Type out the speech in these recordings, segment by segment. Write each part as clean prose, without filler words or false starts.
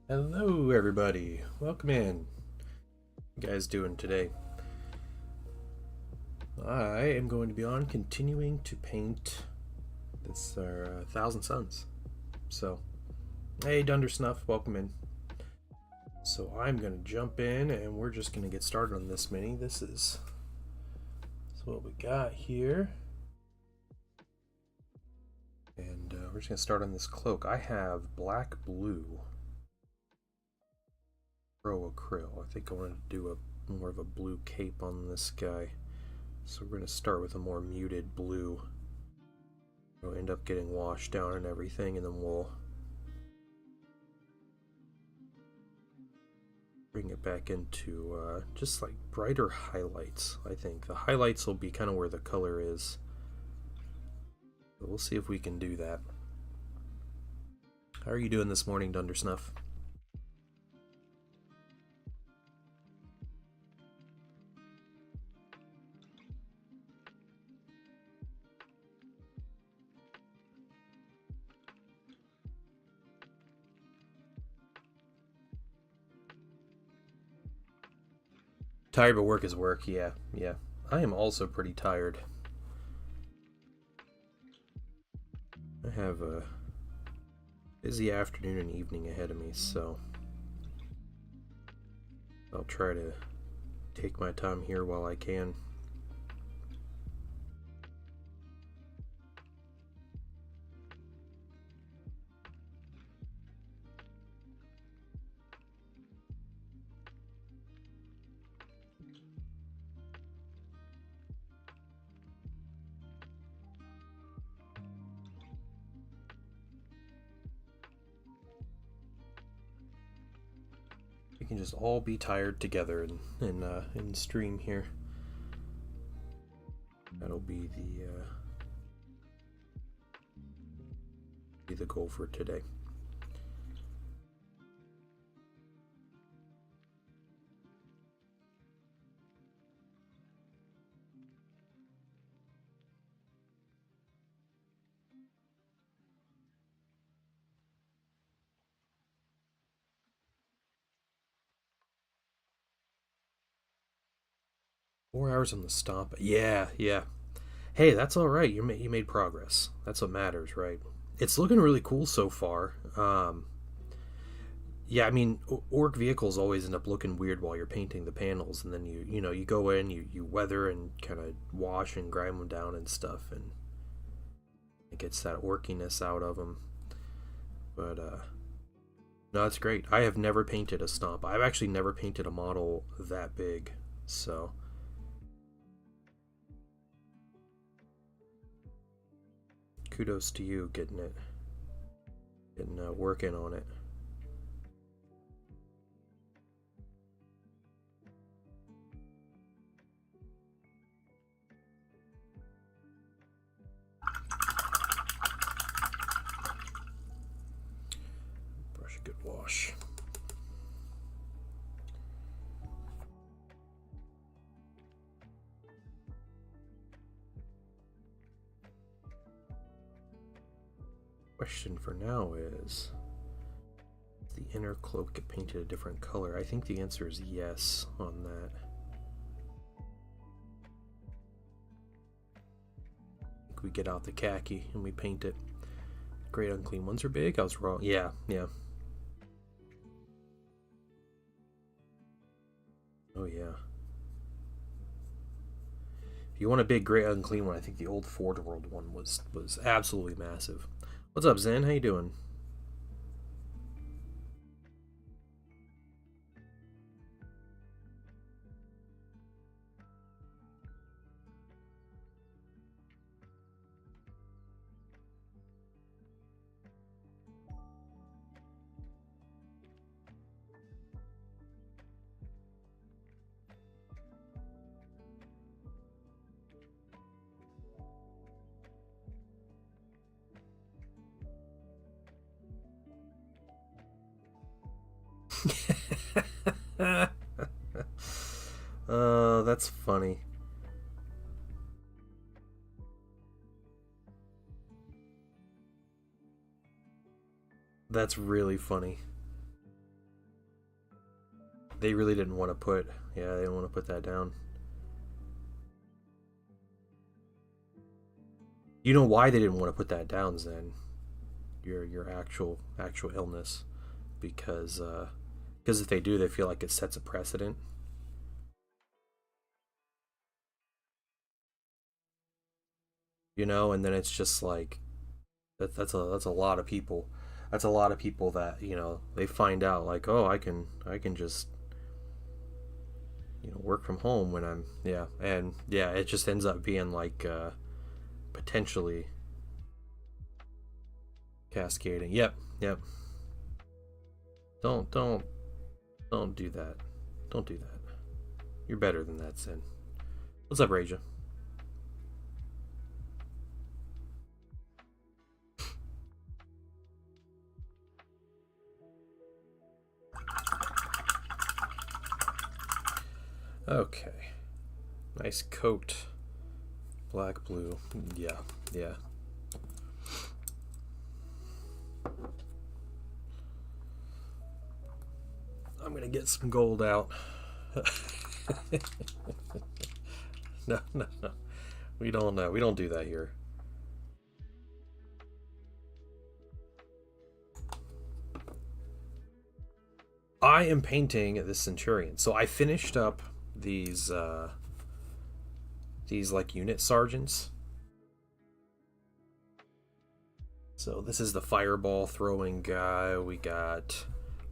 Hello everybody, welcome in. How you guys doing today? I am going to be on continuing to paint this Thousand Suns. So, hey Dunder Snuff, welcome in. So I'm going to jump in and we're just going to get started on this mini. This is what we got here. And we're just going to start on this cloak. I have black blue acryl. I think I want to do more of a blue cape on this guy. So we're going to start with a more muted blue. It'll end up getting washed down and everything, and then we'll bring it back into just like brighter highlights. I think the highlights will be kind of where the color is. But we'll see if we can do that. How are you doing this morning, Dunder Snuff? 'Tired, but work is work. Yeah. I am also pretty tired. I have a busy afternoon and evening ahead of me, so I'll try to take my time here while I can. We can just all be tired together in stream here. That'll be the goal for today. 4 hours on the stomp. Yeah. Hey, that's all right. You made progress. That's what matters, right? It's looking really cool so far. Yeah, I mean, orc vehicles always end up looking weird while you're painting the panels, and then you go in, you weather and kind of wash and grind them down and stuff, and it gets that orkiness out of them. But no, that's great. I have never painted a stomp. I've actually never painted a model that big, so kudos to you getting working on it. Brush a good wash. Question for now is the inner cloak get painted a different color? I think the answer is yes on that. I think we get out the khaki and we paint it. Great unclean ones are big. I was wrong. Yeah. Oh yeah. If you want a big great unclean one, I think the old Ford World one was absolutely massive. What's up, Zen? How you doing? That's funny. That's really funny. They really didn't want to put, yeah, they didn't want to put that down. You know why they didn't want to put that down, Zen? Your actual illness, because if they do, they feel like it sets a precedent. You know, and then it's just like that's a lot of people. That's a lot of people that they find out like, oh, I can just work from home when I'm, yeah, and yeah, it just ends up being like potentially cascading. Yep, yep. Don't don't do that. Don't do that. You're better than that, Sin. What's up, Raja? Okay. Nice coat. Black, blue. Yeah, yeah. I'm gonna get some gold out. No, no, no. We don't know. We don't do that here. I am painting the Centurion. So I finished up these like unit sergeants. So this is the fireball throwing guy. We got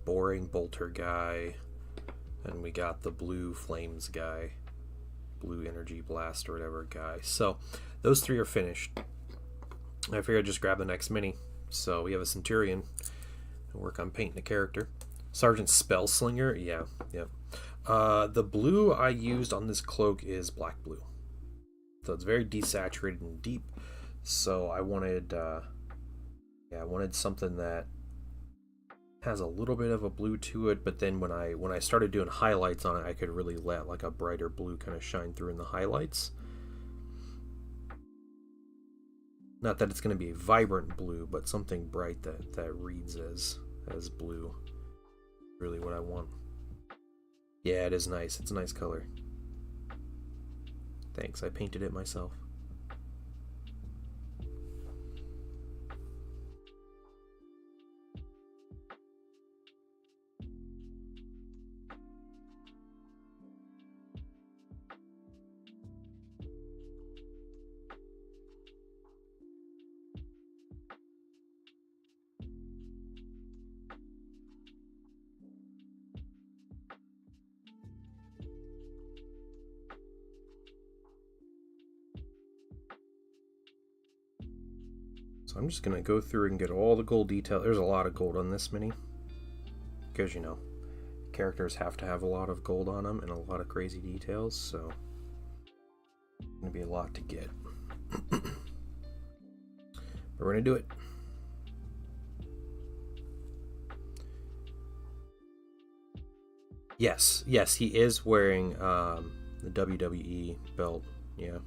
boring bolter guy, and we got the blue flames guy, blue energy blast or whatever guy. So those three are finished. I figured I'd just grab the next mini. So we have a Centurion and work on painting the character. Sergeant Spellslinger, yeah, yeah. The blue I used on this cloak is black blue, so it's very desaturated and deep. So I wanted, yeah, I wanted something that has a little bit of a blue to it, but then when I started doing highlights on it, I could really let like a brighter blue kind of shine through in the highlights. Not that it's going to be a vibrant blue, but something bright that reads as blue. Really what I want. Yeah, it is nice. It's a nice color. Thanks. I painted it myself. So I'm just going to go through and get all the gold detail. There's a lot of gold on this mini. Because, characters have to have a lot of gold on them and a lot of crazy details, so it's going to be a lot to get. But we're going to do it. Yes, he is wearing the WWE belt, yeah.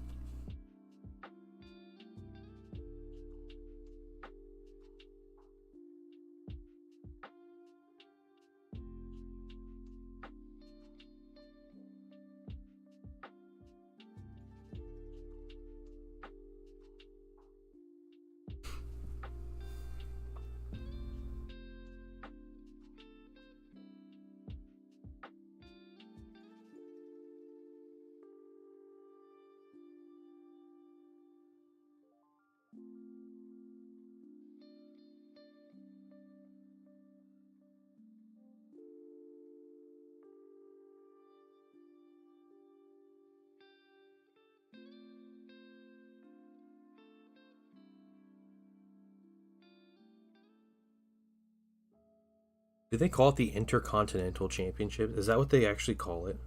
Do they call it the Intercontinental Championship? Is that what they actually call it?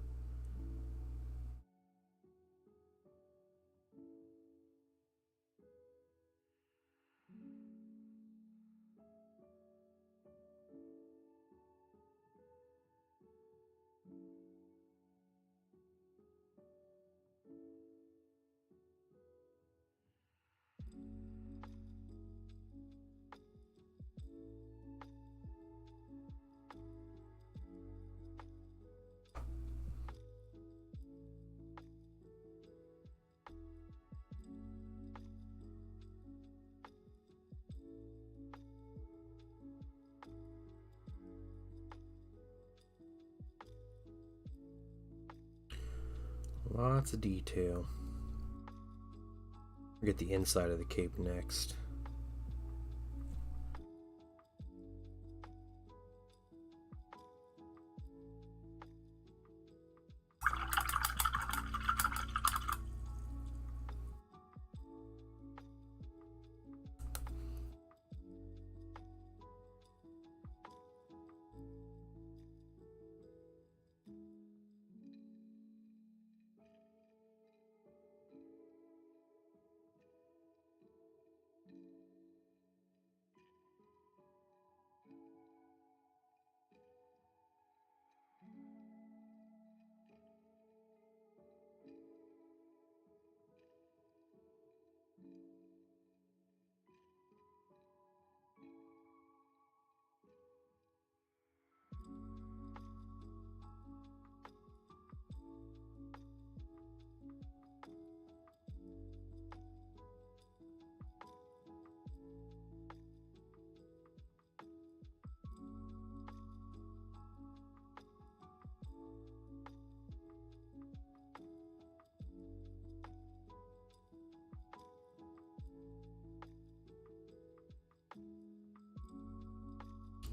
Lots of detail. We'll get the inside of the cape next.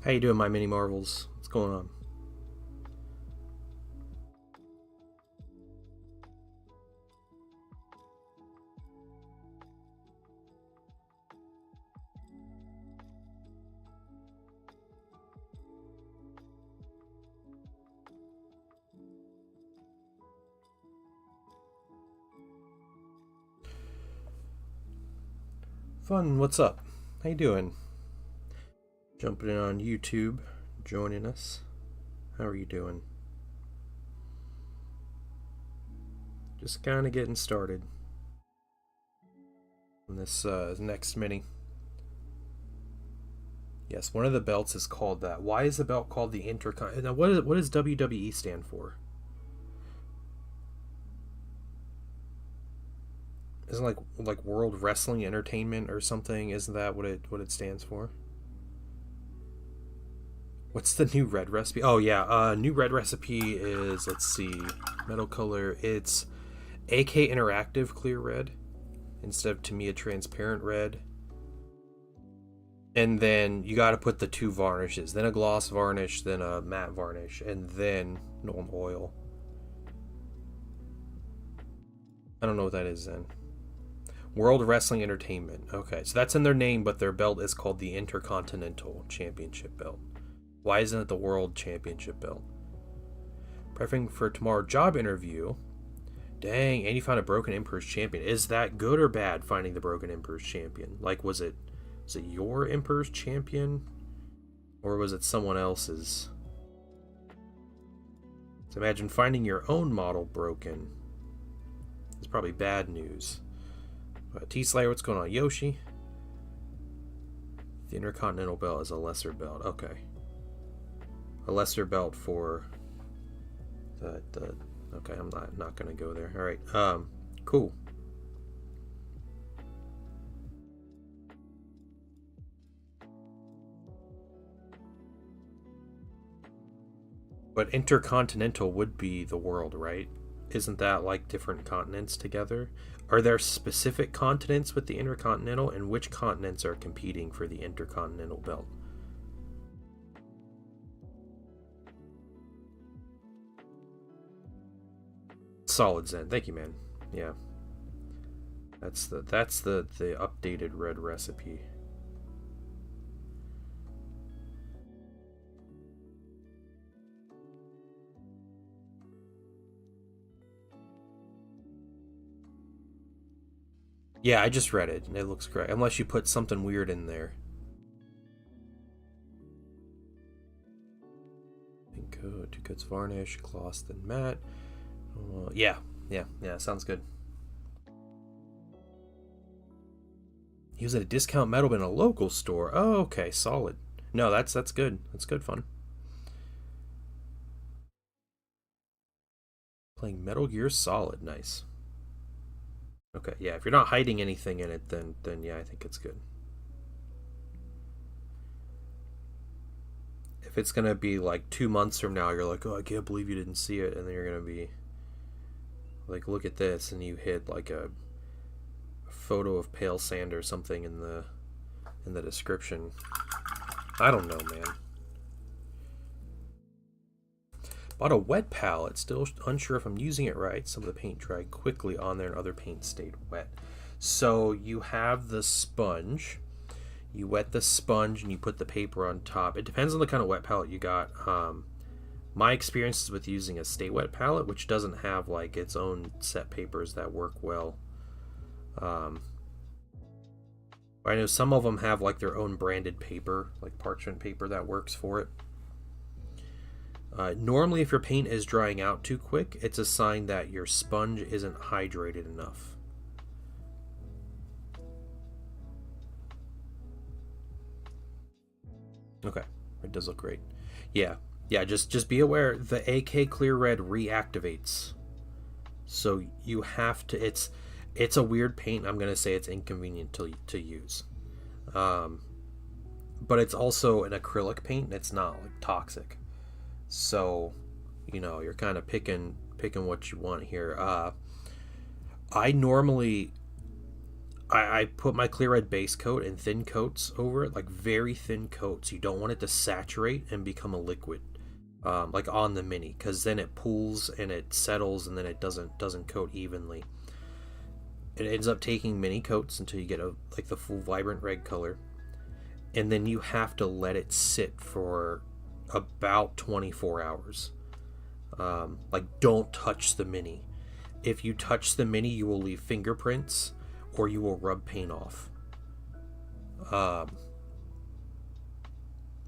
How you doing, my mini marvels? What's going on? Fun, what's up? How you doing? Jumping in on YouTube, joining us. How are you doing? Just kind of getting started on this next mini. Yes, one of the belts is called that. Why is the belt called the Intercon? Now, what does WWE stand for? Isn't it like World Wrestling Entertainment or something? Isn't that what it stands for? What's the new red recipe? Oh yeah, new red recipe is, let's see, metal color. It's AK Interactive Clear Red instead of Tamiya Transparent Red. And then you got to put the 2 varnishes, then a gloss varnish, then a matte varnish, and then an oil. I don't know what that is then. World Wrestling Entertainment. Okay, so that's in their name, but their belt is called the Intercontinental Championship Belt. Why isn't it the World Championship Belt? Prepping for tomorrow job interview. Dang, and you found a Broken Emperor's Champion. Is that good or bad, finding the Broken Emperor's Champion? Like, was it your Emperor's Champion? Or was it someone else's? So imagine finding your own model broken. It's probably bad news. T-Slayer, what's going on? Yoshi? The Intercontinental Belt is a lesser belt. Okay. A lesser belt for the okay, I'm not gonna go there. Alright, cool. But Intercontinental would be the world, right? Isn't that like different continents together? Are there specific continents with the Intercontinental, and which continents are competing for the Intercontinental belt? Solid Zen, thank you, man. Yeah, that's the updated red recipe. Yeah, I just read it, and it looks great. Unless you put something weird in there. Good. 2 coats varnish, gloss, then matte. Yeah, sounds good. He was at a discount metal bin in a local store. Oh, okay, solid. No, that's good. That's good fun. Playing Metal Gear Solid, nice. Okay, yeah, if you're not hiding anything in it, then yeah, I think it's good. If it's gonna be like 2 months from now, you're like, oh, I can't believe you didn't see it, and then you're gonna be Like, look at this, and you hit like a photo of pale sand or something in the description. I don't know, man. Bought a wet palette, still unsure if I'm using it right. Some of the paint dried quickly on there and other paint stayed wet. So you have the sponge. You wet the sponge and you put the paper on top. It depends on the kind of wet palette you got. My experience is with using a Stay Wet palette, which doesn't have like its own set papers that work well. I know some of them have like their own branded paper, like parchment paper that works for it. Normally, if your paint is drying out too quick, it's a sign that your sponge isn't hydrated enough. Okay, it does look great. Yeah, just be aware the AK Clear Red reactivates. So you have to, it's a weird paint. I'm going to say it's inconvenient to use. But it's also an acrylic paint and it's not like toxic. So, you know, you're kind of picking what you want here. I normally I put my Clear Red base coat and thin coats over it, like very thin coats. You don't want it to saturate and become a liquid, like on the Mini, because then it pools and it settles and then it doesn't coat evenly. It ends up taking mini coats until you get like the full vibrant red color, and then you have to let it sit for about 24 hours. Like, don't touch the Mini. If you touch the Mini, you will leave fingerprints or you will rub paint off. So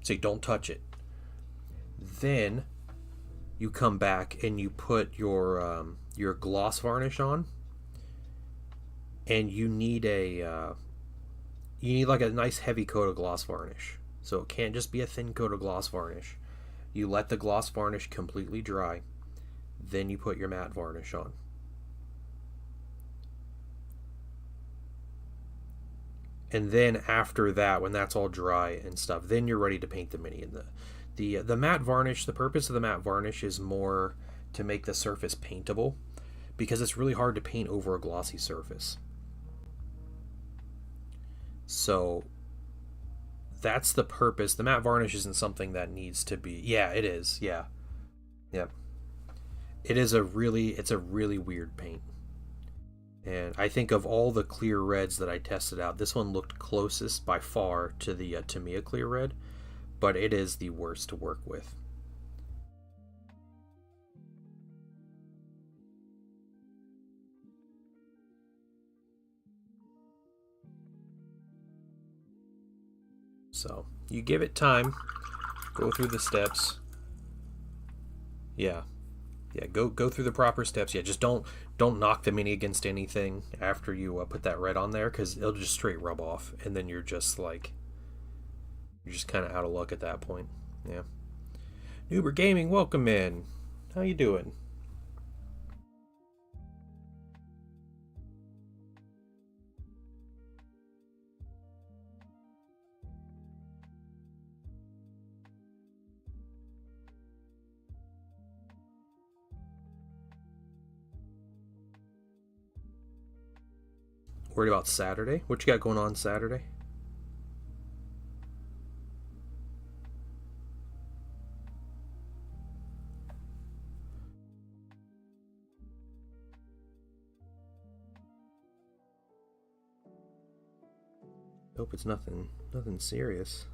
you don't touch it. Then you come back and you put your gloss varnish on, and you need like a nice heavy coat of gloss varnish. So it can't just be a thin coat of gloss varnish. You let the gloss varnish completely dry, then you put your matte varnish on. And then after that, when that's all dry and stuff, then you're ready to paint the Mini. And the matte varnish, the purpose of the matte varnish is more to make the surface paintable, because it's really hard to paint over a glossy surface. So that's the purpose. The matte varnish isn't something that needs to be... Yeah, it is. Yeah. Yep. It's a really weird paint. And I think of all the clear reds that I tested out, this one looked closest by far to the Tamiya Clear Red, but it is the worst to work with. So you give it time, go through the steps. Yeah, go through the proper steps. Yeah, just don't knock the Mini against anything after you put that red on there, because it'll just straight rub off, and then you're just kind of out of luck at that point. Yeah. Uber Gaming, welcome in. How you doing? Worried about Saturday? What you got going on Saturday? Hope it's nothing serious.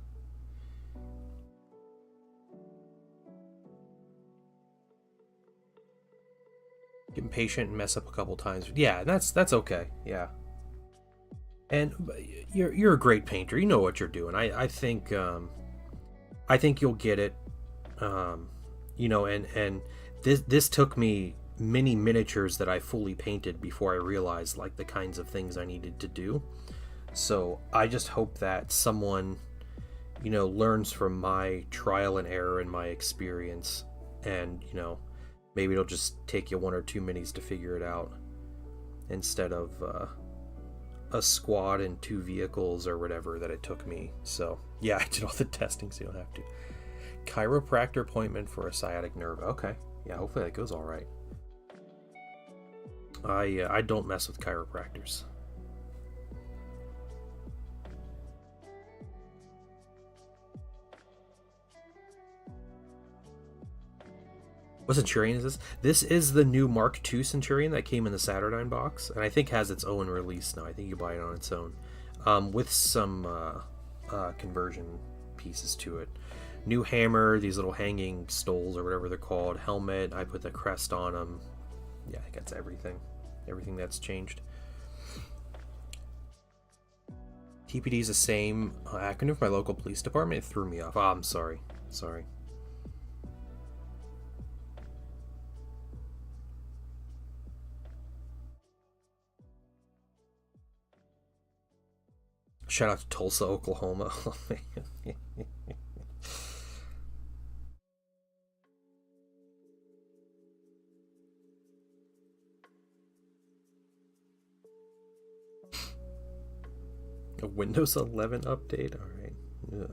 Get impatient and mess up a couple times. Yeah, that's okay. Yeah. And you're a great painter. You know what you're doing. I think you'll get it. You know, and this took me many miniatures that I fully painted before I realized like the kinds of things I needed to do. So I just hope that someone, you know, learns from my trial and error and my experience, and you know, maybe it'll just take you one or two minis to figure it out, instead of a squad and 2 vehicles or whatever that it took me. So yeah, I did all the testing so you don't have to. Chiropractor appointment for a sciatic nerve. Okay, yeah, hopefully that goes all right. I don't mess with chiropractors. What Centurion is this? This is the new Mark II Centurion that came in the Saturnine box, and I think has its own release now. I think you buy it on its own, with some conversion pieces to it. New hammer, these little hanging stoles or whatever they're called. Helmet. I put the crest on them. Yeah, I think that's everything. Everything that's changed. TPD is the same acronym for my local police department. It threw me off. Oh, I'm sorry. Sorry. Shout out to Tulsa, Oklahoma. A Windows 11 update? Alright. Yeah.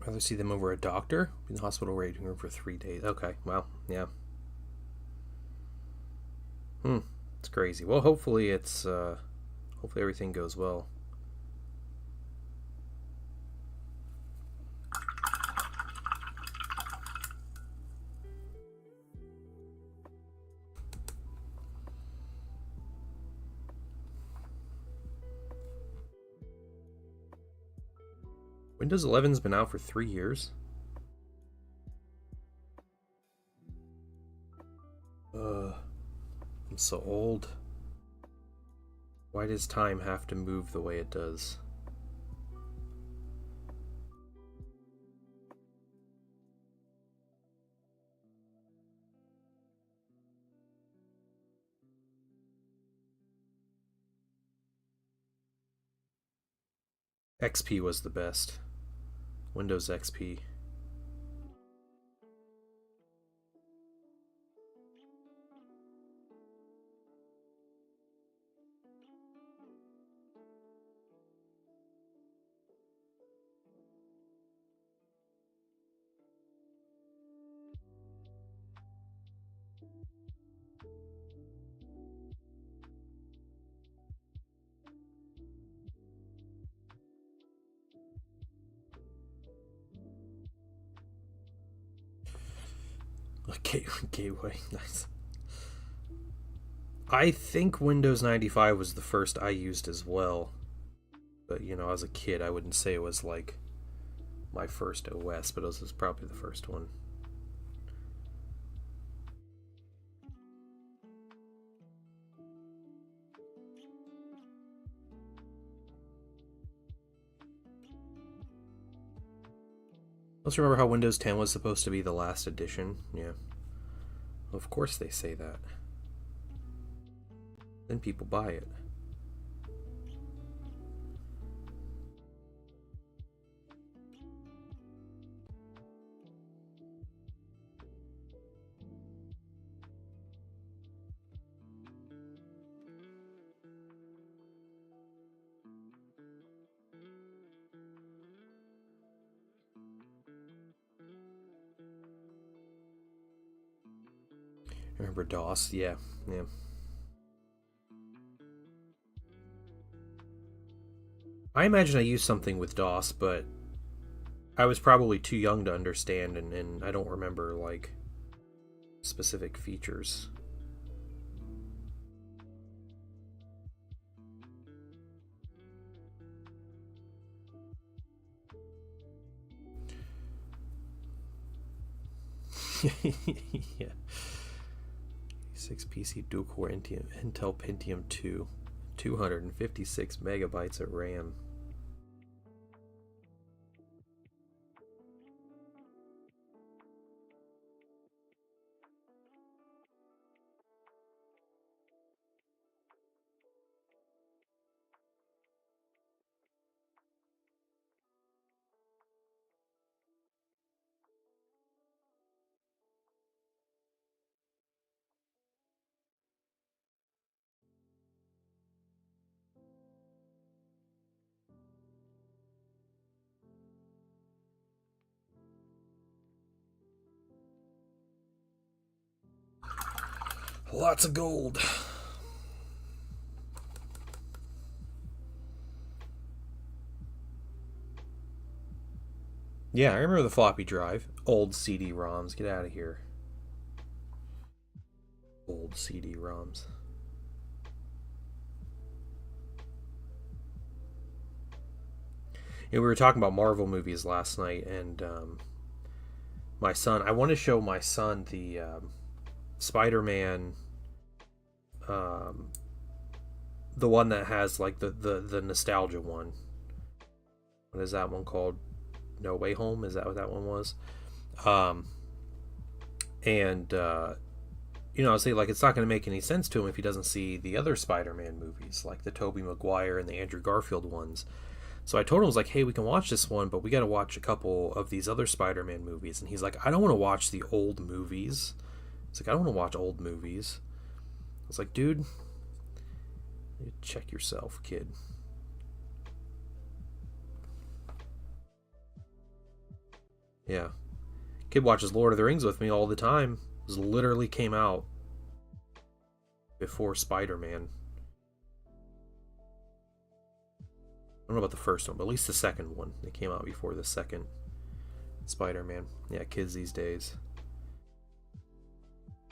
Rather see them over a doctor? In the hospital waiting room for 3 days. Okay, well, yeah. It's crazy. Well, hopefully hopefully everything goes well. Windows 11's been out for 3 years. I'm so old. Why does time have to move the way it does? XP was the best. Windows XP. Gateway, nice. I think Windows 95 was the first I used as well. But, you know, as a kid, I wouldn't say it was like my first OS, but it was probably the first one. Let's remember how Windows 10 was supposed to be the last edition. Yeah. Well, of course they say that. Then people buy it. Remember DOS? Yeah, yeah. I imagine I used something with DOS, but I was probably too young to understand, and I don't remember, like, specific features. Yeah. 6 PC dual core Intel Pentium 2, 256 megabytes of RAM. Lots of gold. Yeah, I remember the floppy drive. Old CD-ROMs. Get out of here. Old CD-ROMs. Yeah, we were talking about Marvel movies last night, and my son. I want to show my son the Spider-Man, um, the one that has like the nostalgia one. What is that one called? No Way Home. Is that what that one was? Um, and I was saying like it's not going to make any sense to him if he doesn't see the other Spider-Man movies, like the Tobey Maguire and the Andrew Garfield ones. So I told him, I was like, hey, we can watch this one, but we got to watch a couple of these other Spider-Man movies. And he's like, I don't want to watch the old movies. He's like, I don't want to watch old movies. I was like, dude, check yourself, kid. Yeah. Kid watches Lord of the Rings with me all the time. It literally came out before Spider-Man. I don't know about the first one, but at least the second one. It came out before the second Spider-Man. Yeah, kids these days.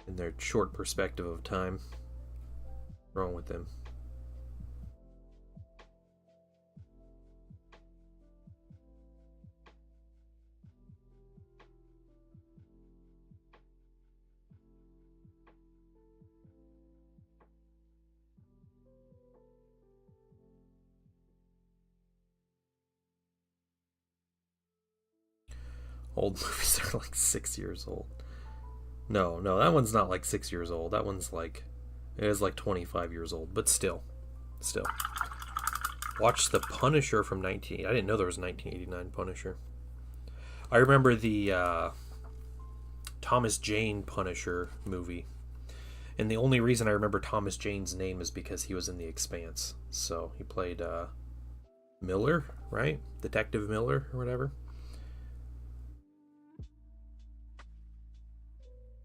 In their short perspective of time. What's wrong with them? Old movies are like 6 years old. No, that one's not like 6 years old. That one's like, it is like 25 years old, but still. Watch The Punisher from 19. I didn't know there was a 1989 Punisher. I remember the Thomas Jane Punisher movie. And the only reason I remember Thomas Jane's name is because he was in The Expanse. So he played Miller, right? Detective Miller or whatever.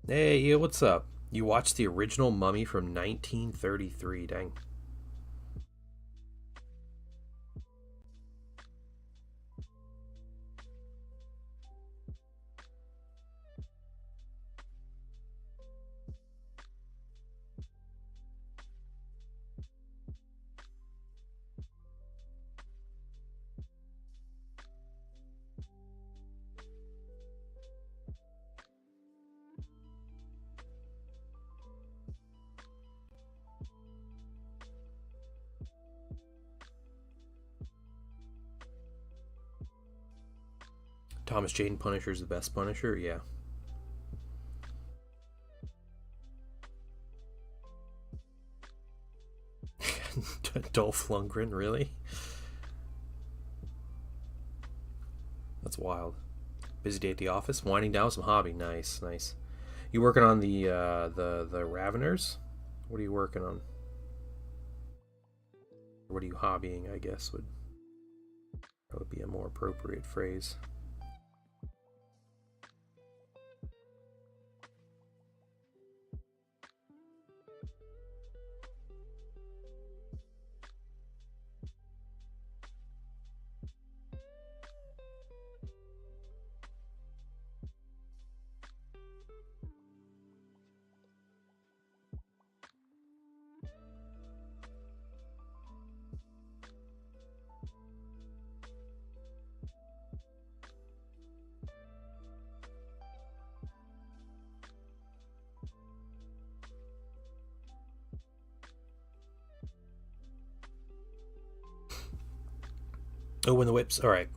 Hey, yeah, what's up? You watched the original Mummy from 1933, dang. Thomas Jane Punisher's the best Punisher, yeah. Dolph Lundgren, really? That's wild. Busy day at the office, winding down some hobby. Nice. You working on the Raveners? What are you working on? What are you hobbying? I guess would be a more appropriate phrase. Oh, when the whips. All right.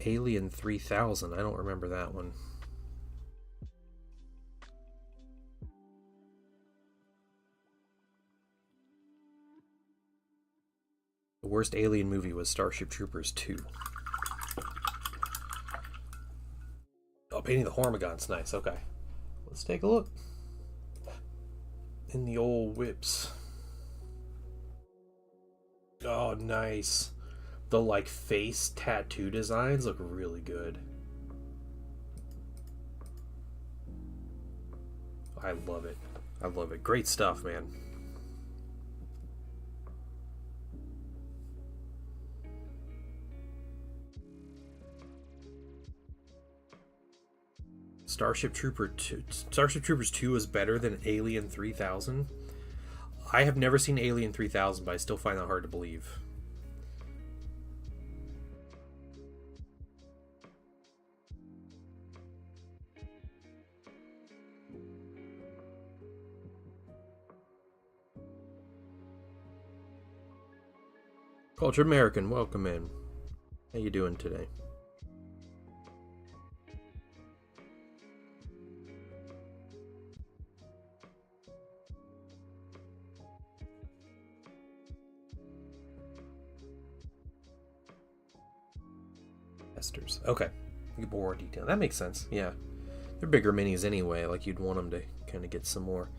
Alien 3000. I don't remember that one. The worst Alien movie was Starship Troopers 2. Oh, painting the Hormigons. Nice. Okay. Let's take a look. In the old whips. Oh, nice. The like face tattoo designs look really good. I love it. I love it. Great stuff, man. Starship Troopers 2 is better than Alien 3000. I have never seen Alien 3000, but I still find that hard to believe. Culture American, welcome in. How you doing today? Esters. Okay. You get more detail. That makes sense. Yeah. They're bigger minis anyway. Like, you'd want them to kind of get some more.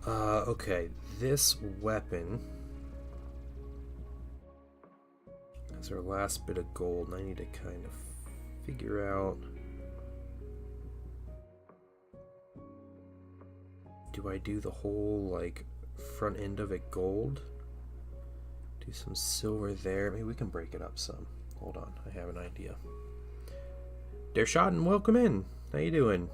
Okay. This weapon... That's our last bit of gold. And I need to kind of figure out... Do I do the whole, like, front end of it gold? Do some silver there. Maybe we can break it up some. Hold on, I have an idea. Dershotten, welcome in. How you doing?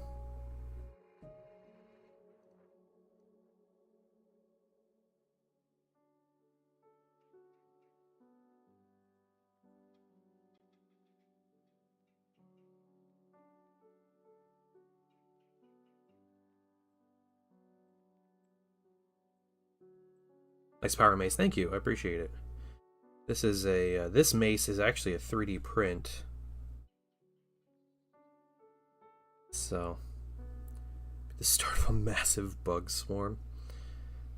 Nice power mace. Thank you. I appreciate it. This is a this mace is actually a 3D print. So, the start of a massive bug swarm.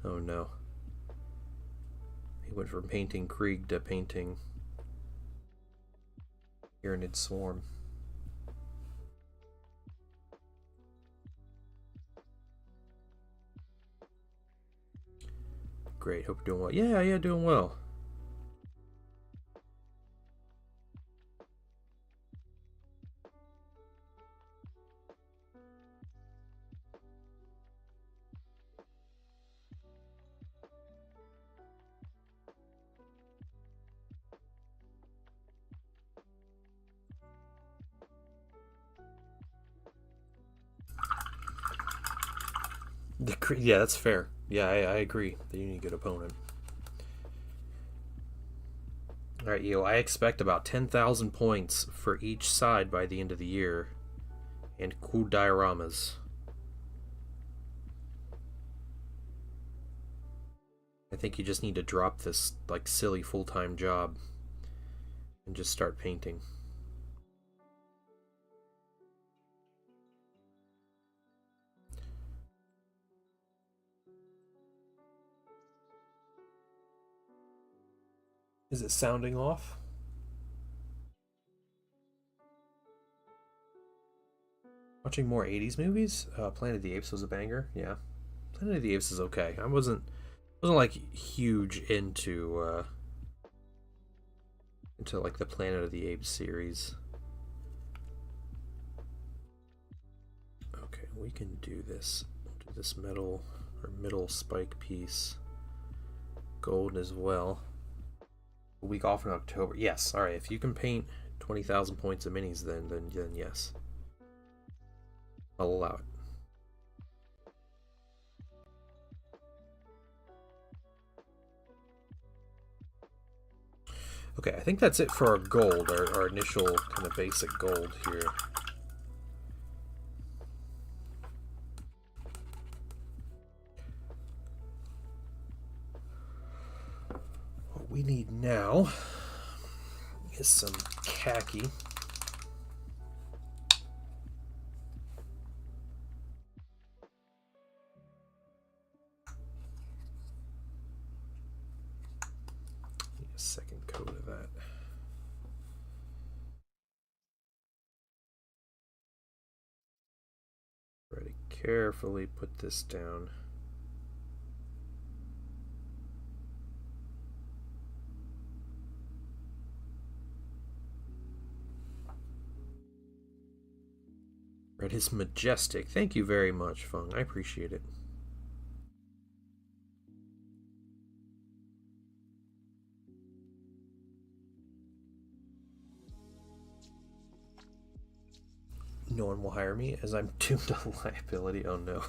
Oh no. He went from painting Krieg to painting Tyranid Swarm. Great, hope you're doing well. Yeah, doing well. Yeah, that's fair. Yeah, I agree that you need a good opponent. Alright, yo, I expect about 10,000 points for each side by the end of the year. And cool dioramas. I think you just need to drop this, like, silly full-time job and just start painting. Is it sounding off? Watching more 80s movies? Planet of the Apes was a banger, yeah. Planet of the Apes is okay. I wasn't like huge into like the Planet of the Apes series. Okay, we can do this. We'll do this metal or middle spike piece. Gold as well. A week off in October. Yes, alright, if you can paint 20,000 points of minis then yes. I'll allow it. Okay, I think that's it for our gold, our initial kind of basic gold here. What we need now is some khaki. Second coat of that. Try to carefully put this down. Red is majestic. Thank you very much, Fung. I appreciate it. No one will hire me as I'm doomed to liability. Oh no.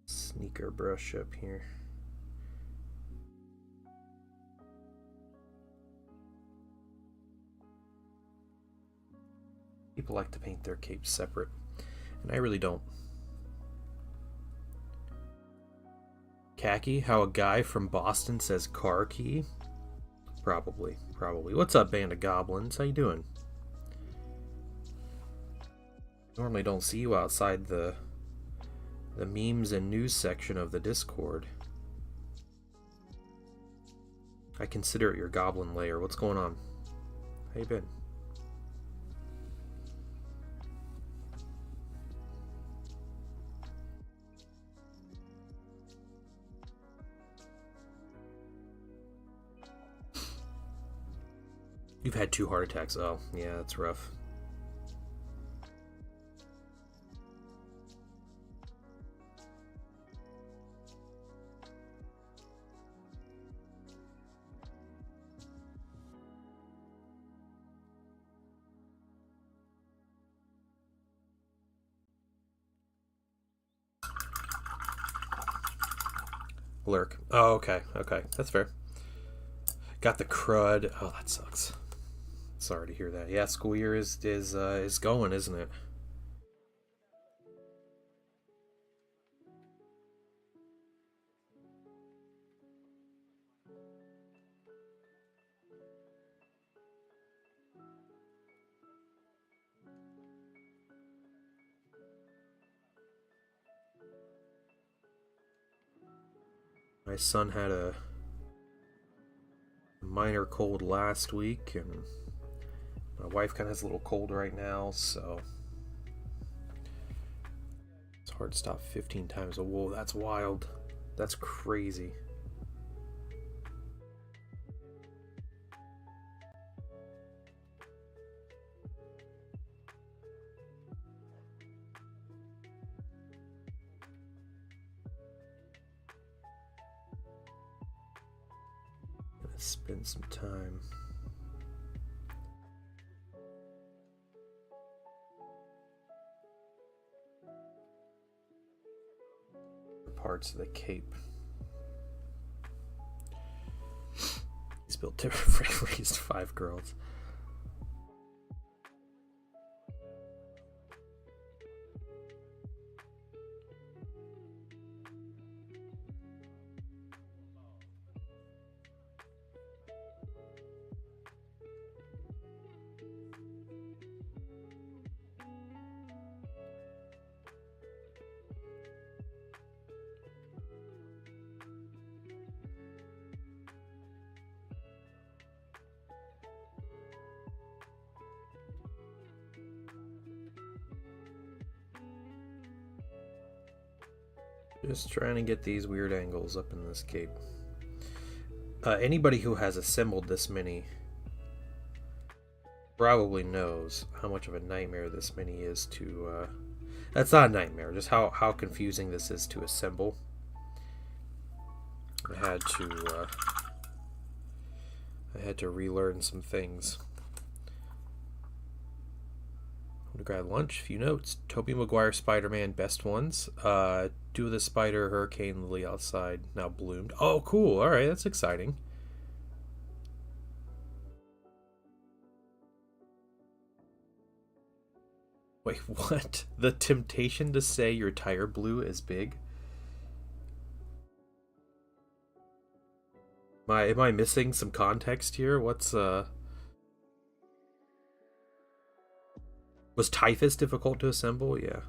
Sneaker brush up here. People like to paint their capes separate, and I really don't. Khaki, how a guy from Boston says car key? Probably. What's up, band of goblins? How you doing? Normally don't see you outside the memes and news section of the Discord. I consider it your goblin lair. What's going on? How you been? You've had 2 heart attacks. Oh, yeah, that's rough. Lurk. Oh, okay. That's fair. Got the crud. Oh, that sucks. Sorry to hear that. Yeah, school year is going, isn't it? My son had a minor cold last week, and my wife kind of has a little cold right now, so it's hard to stop 15 times. Oh, whoa, that's wild. That's crazy. Let's spend some time. Parts of the cape. He's built different, raised 5 girls. Just trying to get these weird angles up in this cape. Anybody who has assembled this mini probably knows how much of a nightmare this mini is to... that's not a nightmare, just how confusing this is to assemble. I had to relearn some things. To grab lunch, a few notes. Tobey Maguire Spider-Man, best ones. Do the Spider Hurricane Lily outside now bloomed. Oh, cool. Alright, that's exciting. Wait, what? The temptation to say your tire blew is big? Am I missing some context here? What's Was Typhus difficult to assemble? Yeah.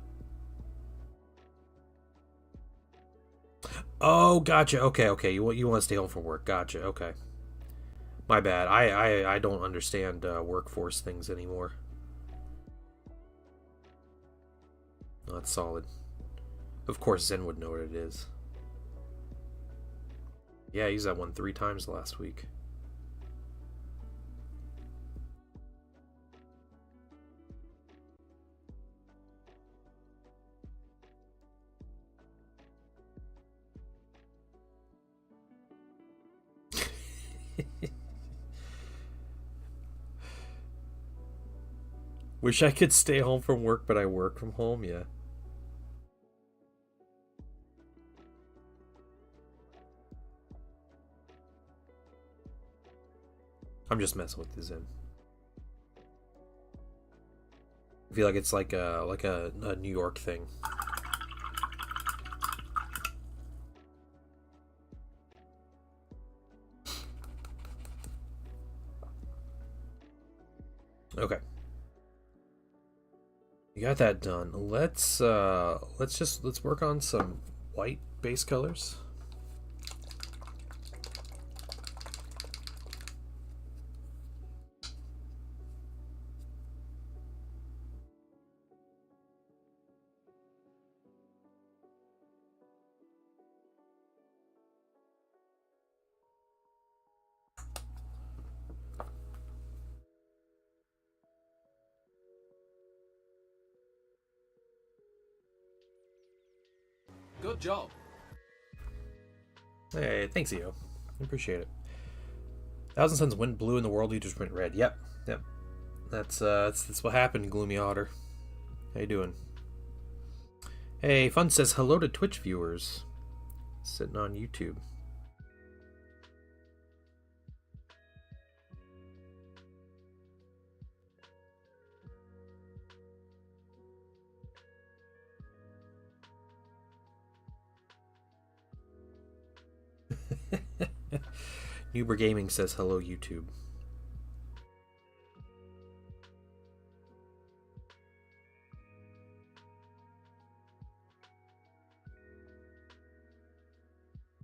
Oh, gotcha. Okay, okay. You want to stay home from work? Gotcha. Okay. My bad. I don't understand workforce things anymore. That's solid. Of course, Zen would know what it is. Yeah, I used that one 3 times last week. Wish I could stay home from work, but I work from home. Yeah. I'm just messing with the Zen. I feel like it's like a New York thing. Okay. You got that done. Let's work on some white base colors. Good job. Hey, thanks, EO. Appreciate it. Thousand Suns went blue and the World Leaders went red. Yep, yep. That's what happened, Gloomy Otter. How you doing? Hey, Fun says hello to Twitch viewers. Sitting on YouTube. Nuber Gaming says hello, YouTube.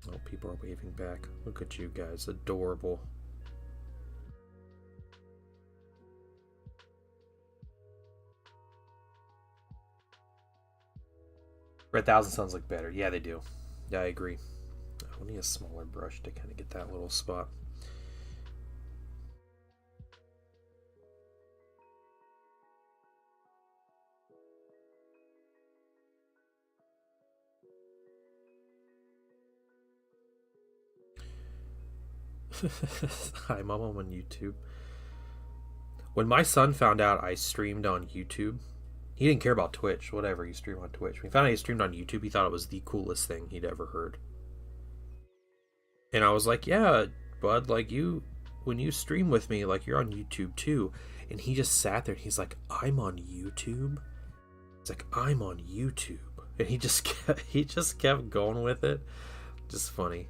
Oh, people are waving back. Look at you guys. Adorable. Red Thousand sounds like better. Yeah, they do. Yeah, I agree. I need a smaller brush to kind of get that little spot. Hi, Mom, I'm on YouTube. When my son found out I streamed on YouTube, he didn't care about Twitch. Whatever, you stream on Twitch. When he found out he streamed on YouTube, he thought it was the coolest thing he'd ever heard. And I was like, yeah, bud, like when you stream with me, like you're on YouTube too. And he just sat there and he's like, I'm on YouTube? It's like, I'm on YouTube. And he just kept going with it. Just funny.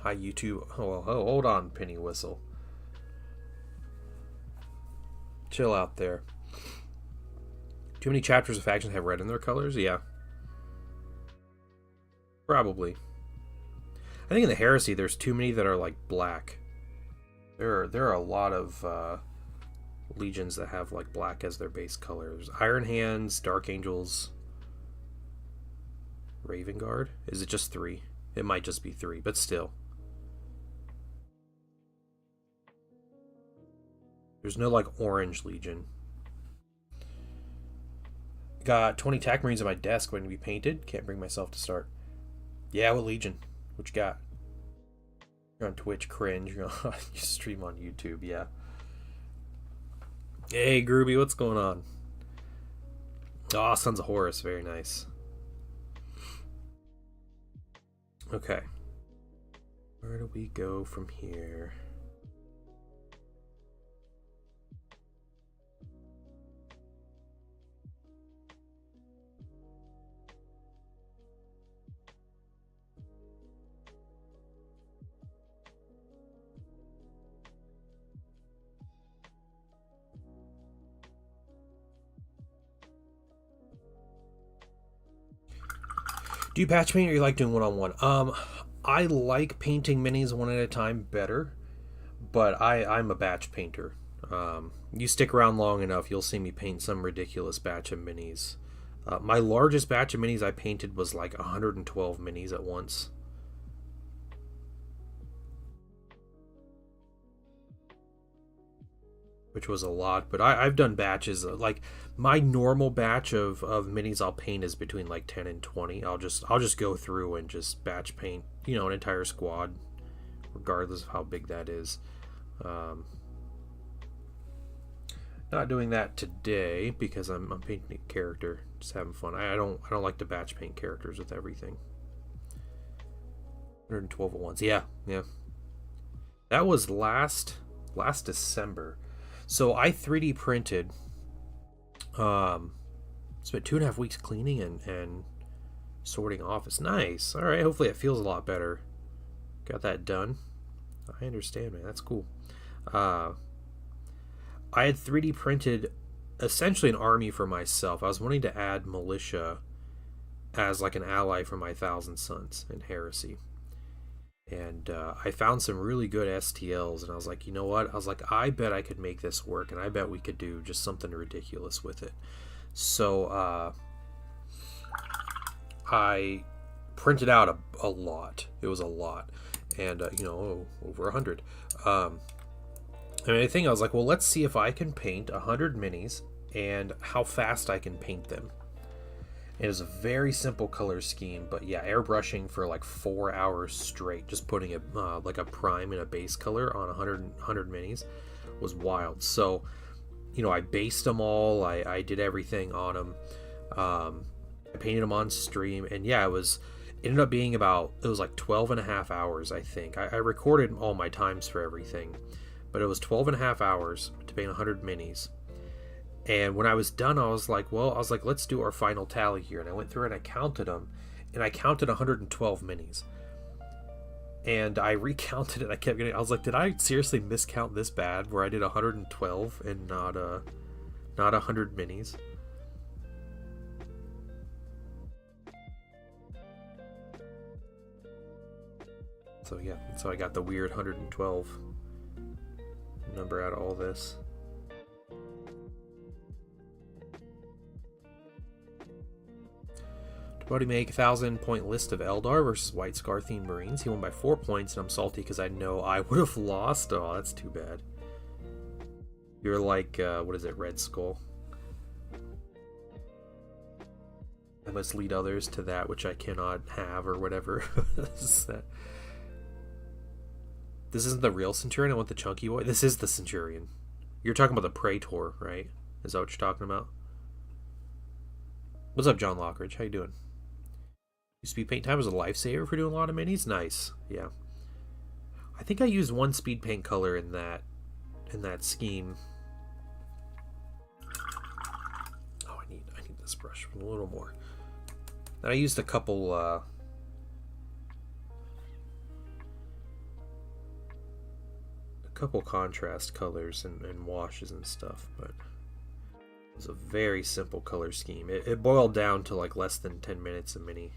Hi, YouTube. Oh, hold on, Penny Whistle. Chill out there. Too many chapters of factions have red in their colors? Yeah. Probably. I think in the Heresy, there's too many that are like black. There are a lot of legions that have like black as their base colors. Iron Hands, Dark Angels, Raven Guard. Is it just 3? It might just be 3, but still. There's no like orange legion. Got 20 TAC Marines on my desk waiting to be painted. Can't bring myself to start. Yeah, what legion? What you got? You're on Twitch, cringe. You're on, you stream on YouTube, yeah. Hey, Groovy, what's going on? Oh, Sons of Horus, very nice. Okay. Where do we go from here? Do you batch paint or you like doing one-on-one? I like painting minis one at a time better, but I'm a batch painter. You stick around long enough, you'll see me paint some ridiculous batch of minis. My largest batch of minis I painted was like 112 minis at once. Which was a lot, but I've done batches like my normal batch of minis I'll paint is between like 10 and 20. I'll just go through and just batch paint, an entire squad, regardless of how big that is. Not doing that today because I'm painting a character, just having fun. I don't like to batch paint characters with everything. 112 at once. Yeah. That was last December. So I 3D printed. Spent 2.5 weeks cleaning and sorting off. It's nice. All right. Hopefully it feels a lot better. Got that done. I understand, man. That's cool. I had 3D printed essentially an army for myself. I was wanting to add militia as like an ally for my Thousand Sons in Heresy. And I found some really good STLs, and I was like, you know what? I was like, I bet I could make this work, and I bet we could do just something ridiculous with it. So I printed out a lot. It was a lot, and over 100. And I think I was like, well, let's see if I can paint 100 minis and how fast I can paint them. It is a very simple color scheme, but yeah, airbrushing for like 4 hours straight, just putting like a prime and a base color on 100 minis was wild. So, I based them all. I did everything on them. I painted them on stream, and yeah, it ended up being it was like 12.5 hours, I think. I recorded all my times for everything, but it was 12.5 hours to paint 100 minis. And when I was done, I was like, let's do our final tally here. And I went through and I counted them, and I counted 112 minis. And I recounted it. I was like, did I seriously miscount this bad where I did 112 and not 100 minis? So yeah, so I got the weird 112 number out of all this. Brody make 1,000-point list of Eldar versus White Scar themed Marines. He won by 4 points, and I'm salty because I know I would have lost. Oh, that's too bad. You're like, what is it, Red Skull? I must lead others to that which I cannot have, or whatever. This isn't the real Centurion. I want the chunky boy. This is the Centurion. You're talking about the Praetor, right? Is that what you're talking about? What's up, John Lockridge? How you doing? Speed paint time was a lifesaver for doing a lot of minis. Nice, yeah. I think I used one speed paint color in that scheme. Oh, I need this brush a little more. And I used a couple contrast colors and washes and stuff, but it was a very simple color scheme. It boiled down to like less than 10 minutes a mini,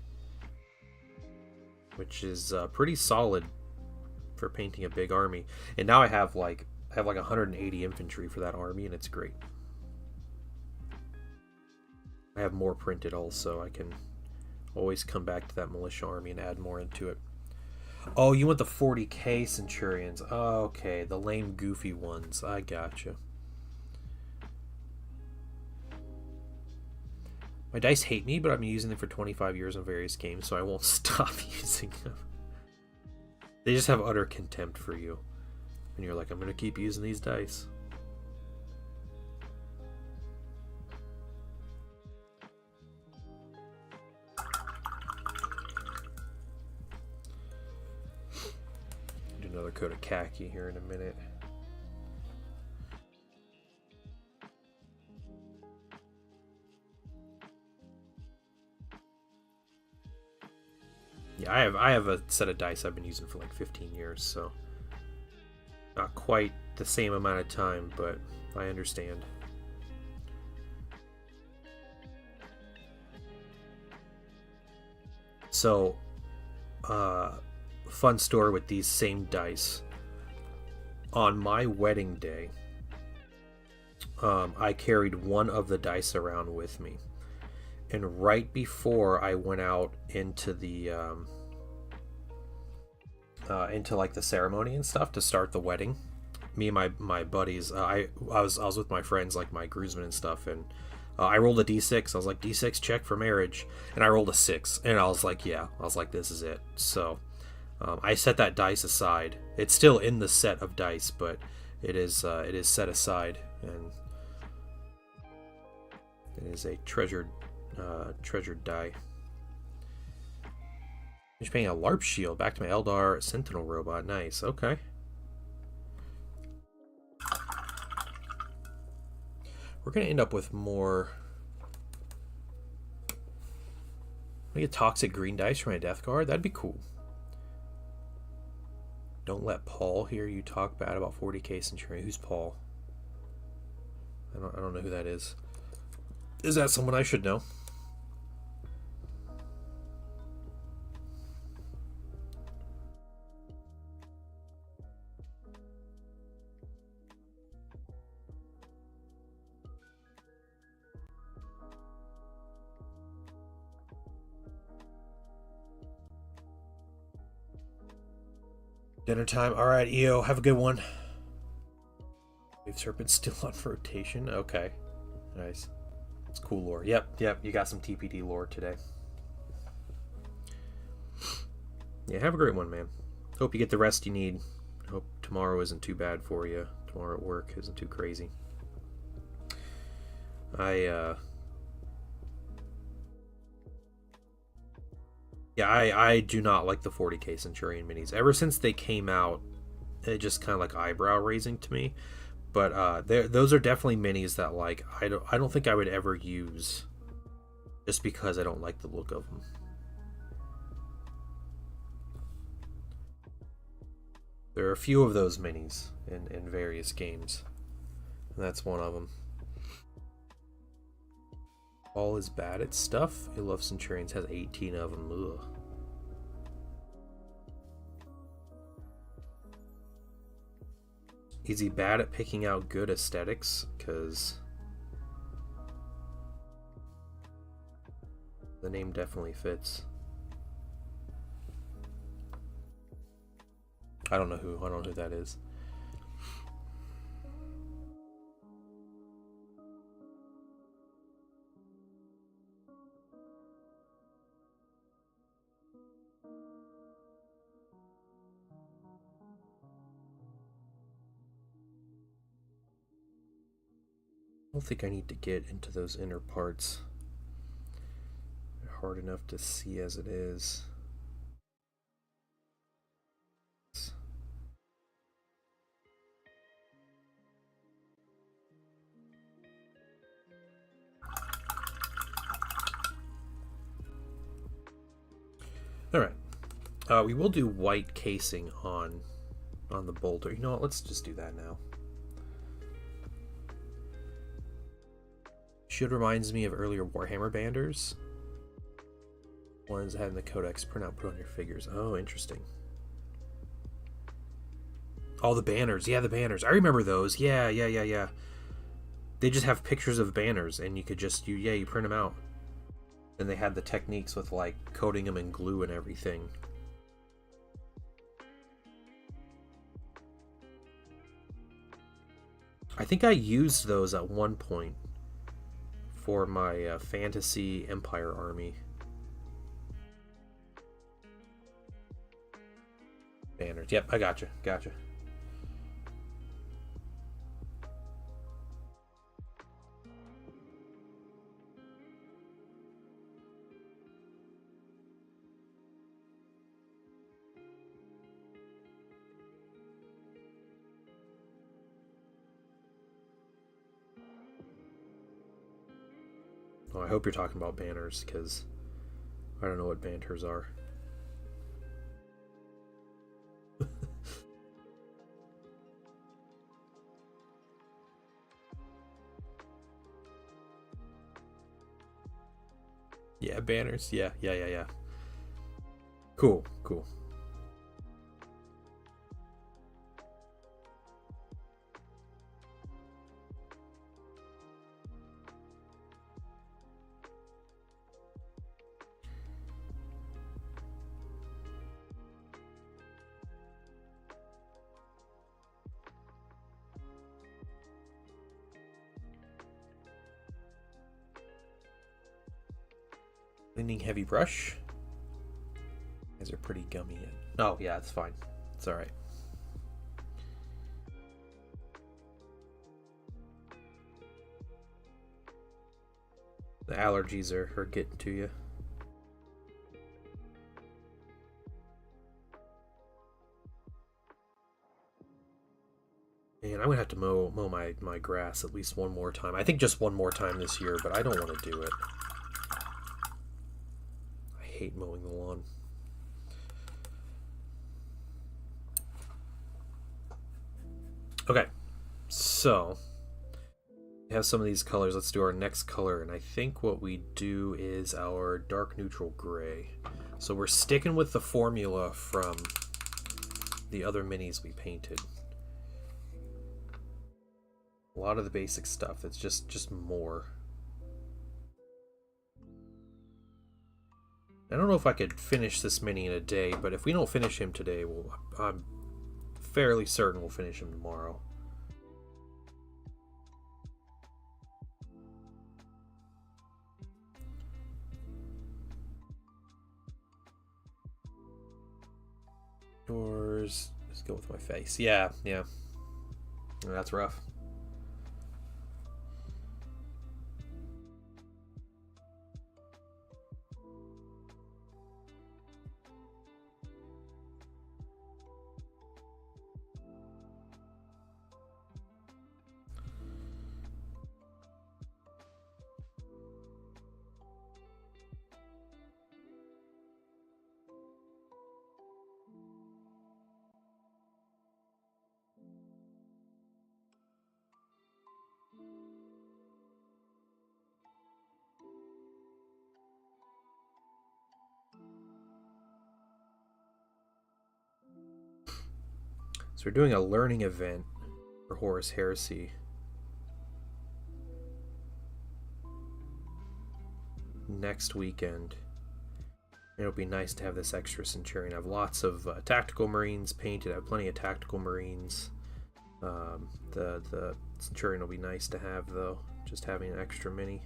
which is pretty solid for painting a big army. And now I have like 180 infantry for that army, and it's great. I have more printed also. I can always come back to that militia army and add more into it. Oh, you want the 40k Centurions? Oh, okay, the lame, goofy ones. I gotcha. My dice hate me, but I've been using them for 25 years in various games, so I won't stop using them. They just have utter contempt for you. And you're like, I'm going to keep using these dice. Do another coat of khaki here in a minute. Yeah, I have a set of dice I've been using for like 15 years, so not quite the same amount of time, but I understand. So, uh, fun story with these same dice. On my wedding day, I carried one of the dice around with me. And right before I went out into the into like the ceremony and stuff to start the wedding, me and my buddies, I was with my friends, like my groomsmen and stuff, and I rolled a d6. I was like, d6 check for marriage, and I rolled a 6, and I was like, yeah, I was like, this is it. So I set that dice aside. It's still in the set of dice, but it is set aside, and it is a treasured die. Just paying a LARP shield back to my Eldar Sentinel robot. Nice. Okay. We're gonna end up with more. I get toxic green dice for my Death Guard. That'd be cool. Don't let Paul hear you talk bad about 40k Centurion. Who's Paul? I don't know who that is. Is that someone I should know? Dinner time. All right, EO, have a good one. Wave Serpent's still on rotation. Okay, nice. It's cool lore. Yep. You got some TPD lore today. Yeah, have a great one, man. Hope you get the rest you need. Hope tomorrow isn't too bad for you. Tomorrow at work isn't too crazy. I do not like the 40k Centurion minis. Ever since they came out, it just kind of like eyebrow raising to me. But those are definitely minis that like I don't think I would ever use, just because I don't like the look of them. There are a few of those minis in various games, and that's one of them. Paul is bad at stuff. I love Centurions, has 18 of them. Ugh. Is he bad at picking out good aesthetics? Because the name definitely fits. I don't know who that is. I don't think I need to get into those inner parts. They're hard enough to see as it is. Alright. We will do white casing on the bolter. You know what? Let's just do that now. Shield reminds me of earlier Warhammer banders. Ones having the codex printout put on your figures. Oh, interesting. Oh, the banners. Yeah, the banners. I remember those. Yeah. They just have pictures of banners, and you could just, you print them out. And they had the techniques with, like, coating them in glue and everything. I think I used those at one point for my fantasy Empire army. Banners. Yep, I gotcha. Oh, I hope you're talking about banners, because I don't know what banners are. Yeah, banners. Yeah. Cool, cool. Cleaning heavy brush. These are pretty gummy. Oh, yeah, it's fine. It's alright. The allergies are getting to you. And I'm gonna have to mow my grass at least one more time. I think just one more time this year, but I don't want to do it. I hate mowing the lawn. Okay, so we have some of these colors. Let's do our next color, and I think what we do is our dark neutral gray. So we're sticking with the formula from the other minis we painted. A lot of the basic stuff. It's just more. I don't know if I could finish this mini in a day, but if we don't finish him today, I'm fairly certain we'll finish him tomorrow. Doors. Let's go with my face. Yeah. That's rough. So we're doing a learning event for Horus Heresy. Next weekend. It'll be nice to have this extra Centurion. I have lots of tactical Marines painted. I have plenty of tactical Marines. The Centurion will be nice to have, though. Just having an extra mini.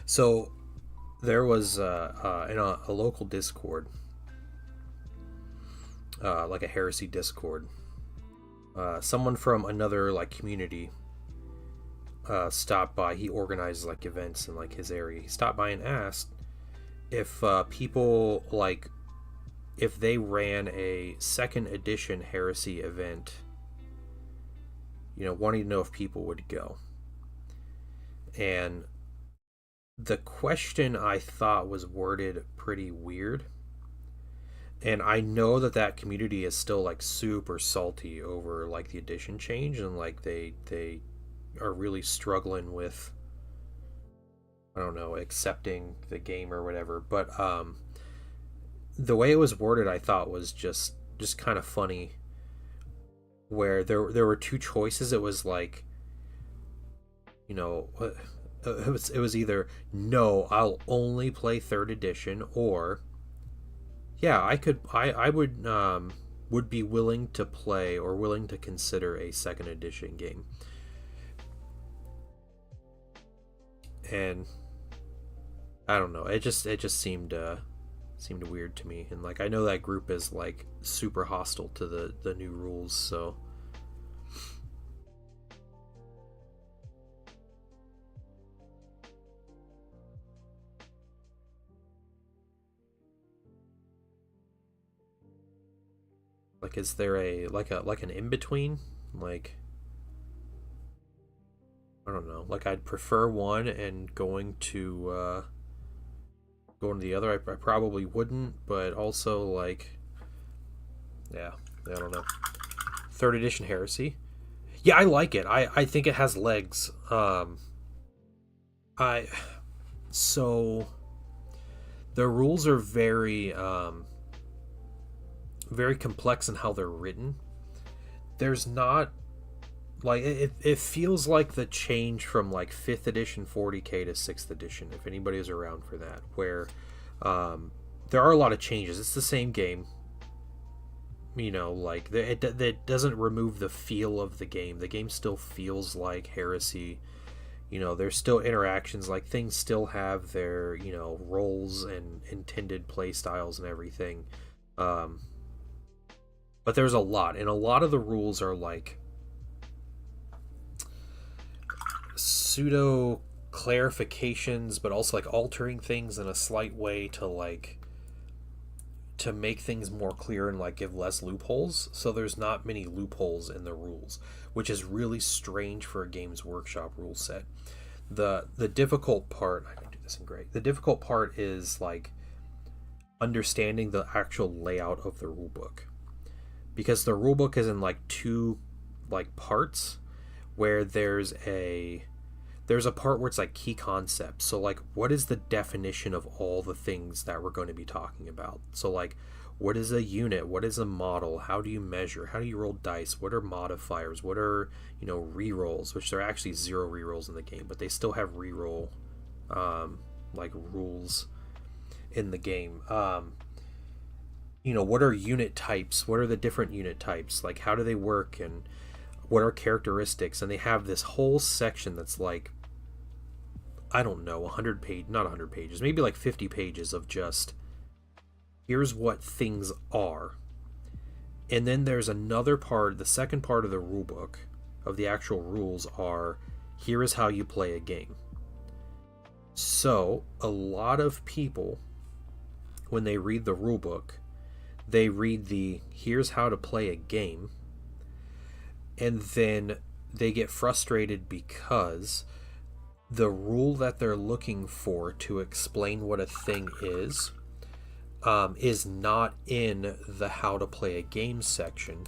So there was in a local Discord, like a heresy Discord, someone from another like community stopped by. He organizes like events in like his area. He stopped by and asked if people like if they ran a second edition heresy event, wanting to know if people would go. And the question I thought was worded pretty weird. And I know that community is still like super salty over like the edition change, and like they are really struggling with, I don't know, accepting the game or whatever. But the way it was worded I thought was just kind of funny, where there were two choices. It was like, it was either no, I'll only play third edition, or yeah, I would be willing to play or willing to consider a second edition game. And I don't know, it just seemed weird to me. And like I know that group is like super hostile to the new rules, so like, is there an in-between? Like, I don't know. Like, I'd prefer one, and going to the other, I probably wouldn't. But also, like, yeah, I don't know. Third edition heresy. Yeah, I like it. I think it has legs. I so the rules are very complex in how they're written. There's not like it feels like the change from like 5th edition 40k to 6th edition, if anybody is around for that, where there are a lot of changes. It's the same game, like it doesn't remove the feel of the game. The game still feels like Heresy. There's still interactions, like things still have their roles and intended play styles and everything. But there's a lot, and a lot of the rules are like pseudo clarifications, but also like altering things in a slight way to make things more clear and like give less loopholes. So there's not many loopholes in the rules, which is really strange for a Games Workshop rule set. The difficult part, I can do this in great. The difficult part is like understanding the actual layout of the rulebook, because the rulebook is in like two like parts, where there's a part where it's like key concepts. So like, what is the definition of all the things that we're going to be talking about? So like, what is a unit? What is a model? How do you measure? How do you roll dice? What are modifiers? What are, rerolls? Which there are actually 0 rerolls in the game, but they still have reroll like rules in the game. What are unit types? What are the different unit types? Like, how do they work? And what are characteristics? And they have this whole section that's like, I don't know, 100 page, not 100 pages, maybe like 50 pages of just, here's what things are. And then there's another part, the second part of the rule book, of the actual rules, are, here is how you play a game. So a lot of people, when they read the rule book, they read the here's how to play a game, and then they get frustrated because the rule that they're looking for to explain what a thing is not in the how to play a game section.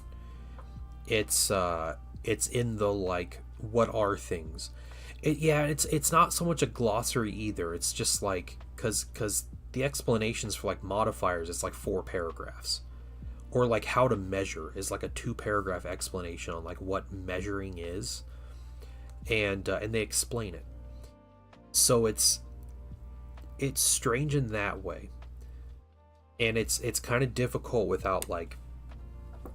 It's in the like, what are things. It's not so much a glossary either. It's just like, because the explanations for like modifiers, it's like 4 paragraphs, or like how to measure is like a 2-paragraph explanation on like what measuring is, and they explain it. So it's strange in that way, and it's kind of difficult without like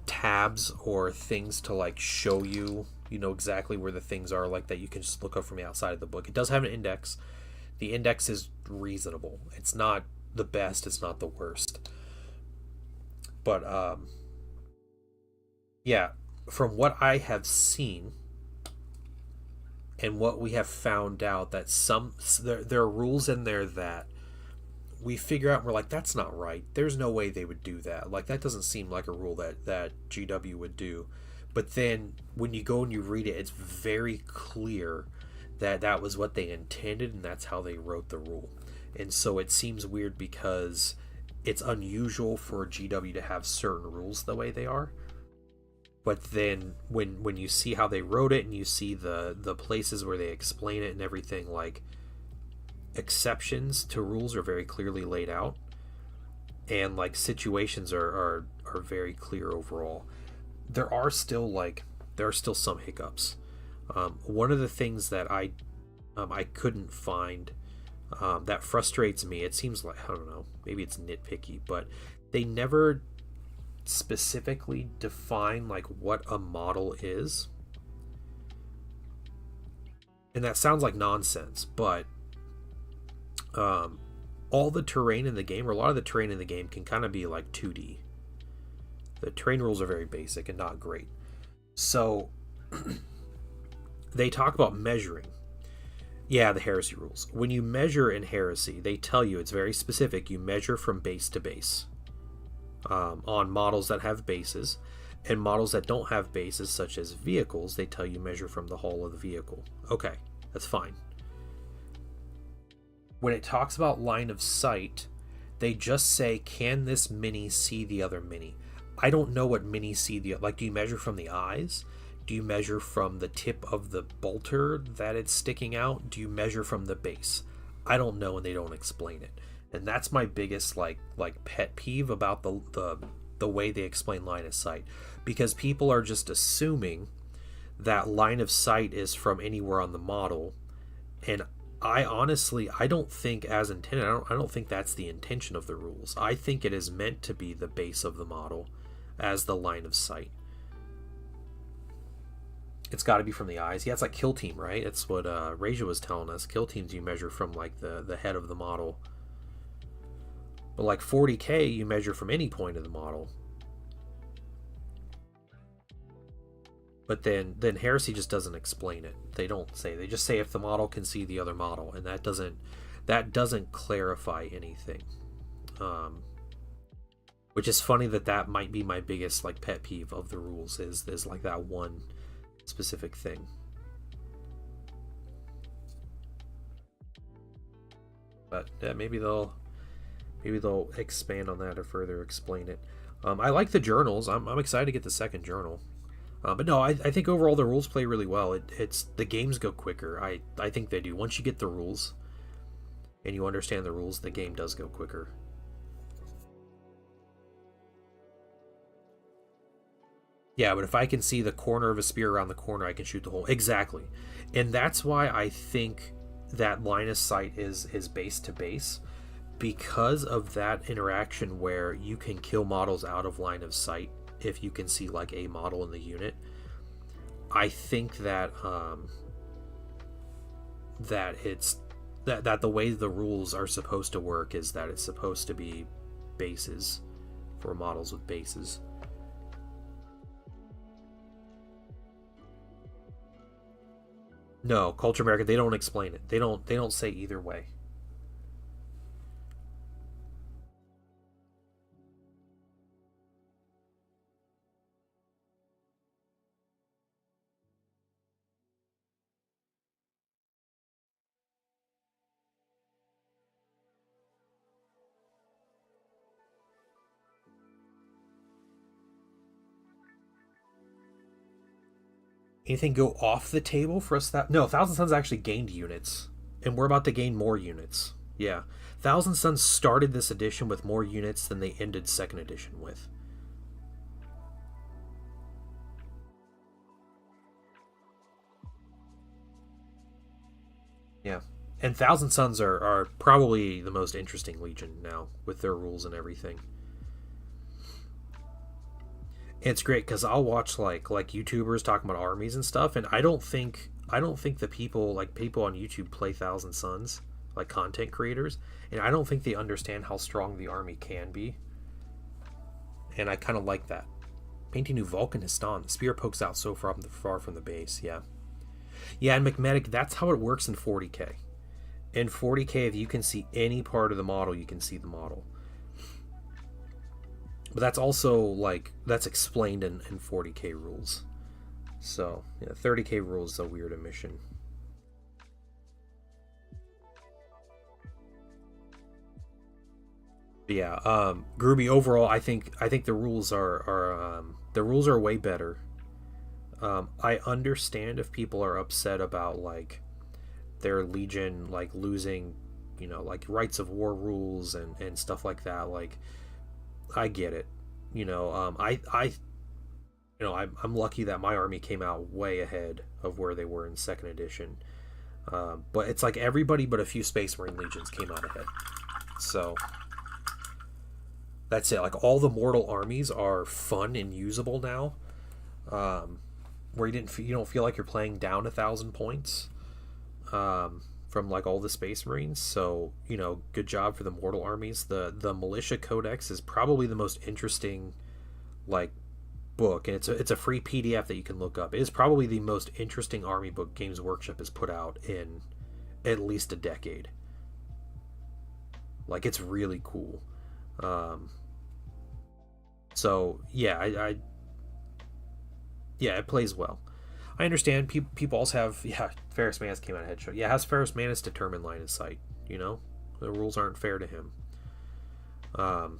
tabs or things to like show you exactly where the things are, like that you can just look up from the outside of the book. It does have an index. The index is reasonable. It's not the best, it's not the worst, but yeah, from what I have seen and what we have found out, that there are rules in there that we figure out and we're like, that's not right, there's no way they would do that, like that doesn't seem like a rule that GW would do. But then when you go and you read it, it's very clear that that was what they intended and that's how they wrote the rule. And so it seems weird because it's unusual for GW to have certain rules the way they are. But then when you see how they wrote it and you see the places where they explain it and everything, like exceptions to rules are very clearly laid out, and like situations are very clear overall. There are still some hiccups. One of the things that I couldn't find, that frustrates me, it seems like, I don't know, maybe it's nitpicky, but they never specifically define like what a model is. And that sounds like nonsense, but all the terrain in the game, or a lot of the terrain in the game, can kind of be like 2D. The terrain rules are very basic and not great. So they talk about measuring. Yeah, the Heresy rules. When you measure in Heresy, they tell you it's very specific. You measure from base to base. On models that have bases, and models that don't have bases, such as vehicles, they tell you measure from the hull of the vehicle. Okay, that's fine. When it talks about line of sight, they just say, can this mini see the other mini? I don't know what mini see the, like, do you measure from the eyes? Do you measure from the tip of the bolter that it's sticking out? Do you measure from the base? I don't know, and they don't explain it. And that's my biggest like pet peeve about the way they explain line of sight, because people are just assuming that line of sight is from anywhere on the model, and I honestly, I don't think as intended. I don't think that's the intention of the rules. I think it is meant to be the base of the model as the line of sight. It's got to be from the eyes. Yeah, it's like kill team, right? It's what Reja was telling us. Kill teams you measure from like the head of the model. But like 40K, you measure from any point of the model. But then Heresy just doesn't explain it. They don't say. They just say if the model can see the other model, and that doesn't clarify anything. Which is funny that might be my biggest like pet peeve of the rules is like that one specific thing. But yeah, maybe they'll expand on that or further explain it. I like the journals. I'm excited to get the second journal. But no, I think overall the rules play really well. It's the games go quicker. I think they do. Once you get the rules and you understand the rules, the game does go quicker. Yeah, but if I can see the corner of a spear around the corner, I can shoot the hole. Exactly. And that's why I think that line of sight is base to base, because of that interaction where you can kill models out of line of sight if you can see like a model in the unit. I think that that the way the rules are supposed to work is that it's supposed to be bases for models with bases. No, Culture America, they don't explain it. They don't say either way. Anything go off the table for us? That no, Thousand Suns actually gained units, and we're about to gain more units. Yeah, Thousand Suns started this edition with more units than they ended second edition with. Yeah, and Thousand Suns are probably the most interesting Legion now with their rules and everything. It's great because I'll watch like YouTubers talking about armies and stuff, and I don't think the people on YouTube play Thousand Suns, like content creators, and I don't think they understand how strong the army can be. And I kind of like that. Painting New Volcanistan, the spear pokes out so far from the base. Yeah, yeah, and Magnetic. That's how it works in 40K. In 40K, if you can see any part of the model, you can see the model. But that's also like that's explained in 40K rules. So yeah, 30K rules is a weird omission. But yeah, Groovy overall, I think the rules are way better. I understand if people are upset about like their Legion like losing, like rights of war rules and stuff like that. Like I get it. I'm lucky that my army came out way ahead of where they were in second edition. But it's like everybody but a few Space Marine legions came out ahead. So that's it. Like all the mortal armies are fun and usable now. Where you don't feel like you're playing down 1,000 points. From like all the Space Marines. So good job for the mortal armies. The Militia Codex is probably the most interesting like book, and it's a free PDF that you can look up. It is probably the most interesting army book Games Workshop has put out in at least a decade. Like it's really cool. So yeah, yeah, it plays well. I understand people also have, yeah, Ferrus Manus came out of headshot. Yeah, has Ferrus Manus determined line of sight? The rules aren't fair to him. Um,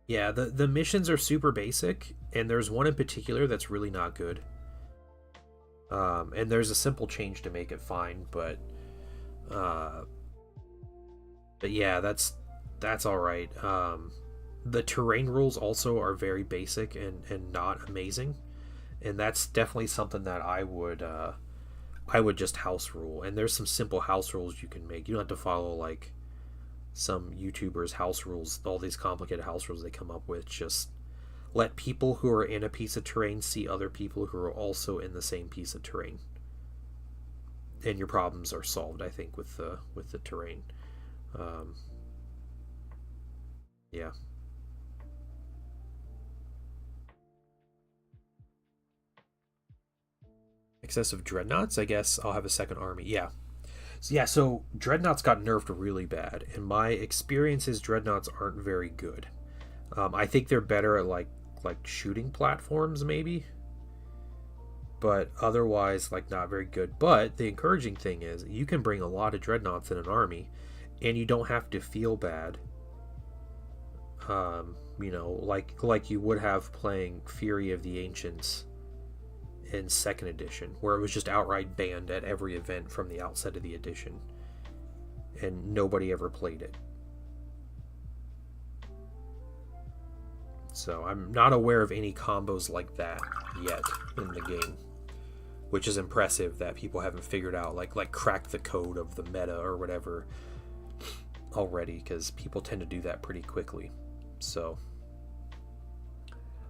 Yeah, the missions are super basic, and there's one in particular that's really not good. And there's a simple change to make it fine, uh, but yeah, that's all right. The terrain rules also are very basic and not amazing, and that's definitely something that I would just house rule. And there's some simple house rules you can make. You don't have to follow like some YouTubers' house rules, all these complicated house rules they come up with. Just let people who are in a piece of terrain see other people who are also in the same piece of terrain, and your problems are solved. I think with the terrain. Um, yeah. Excessive dreadnoughts. I guess I'll have a second army. Yeah. So, yeah. So dreadnoughts got nerfed really bad. In my experiences, dreadnoughts aren't very good. I think they're better at like shooting platforms maybe, but otherwise like not very good. But the encouraging thing is you can bring a lot of dreadnoughts in an army, and you don't have to feel bad. Like you would have playing Fury of the Ancients in second edition, where it was just outright banned at every event from the outset of the edition, and nobody ever played it. So I'm not aware of any combos like that yet in the game, which is impressive that people haven't figured out like cracked the code of the meta or whatever already, because people tend to do that pretty quickly. So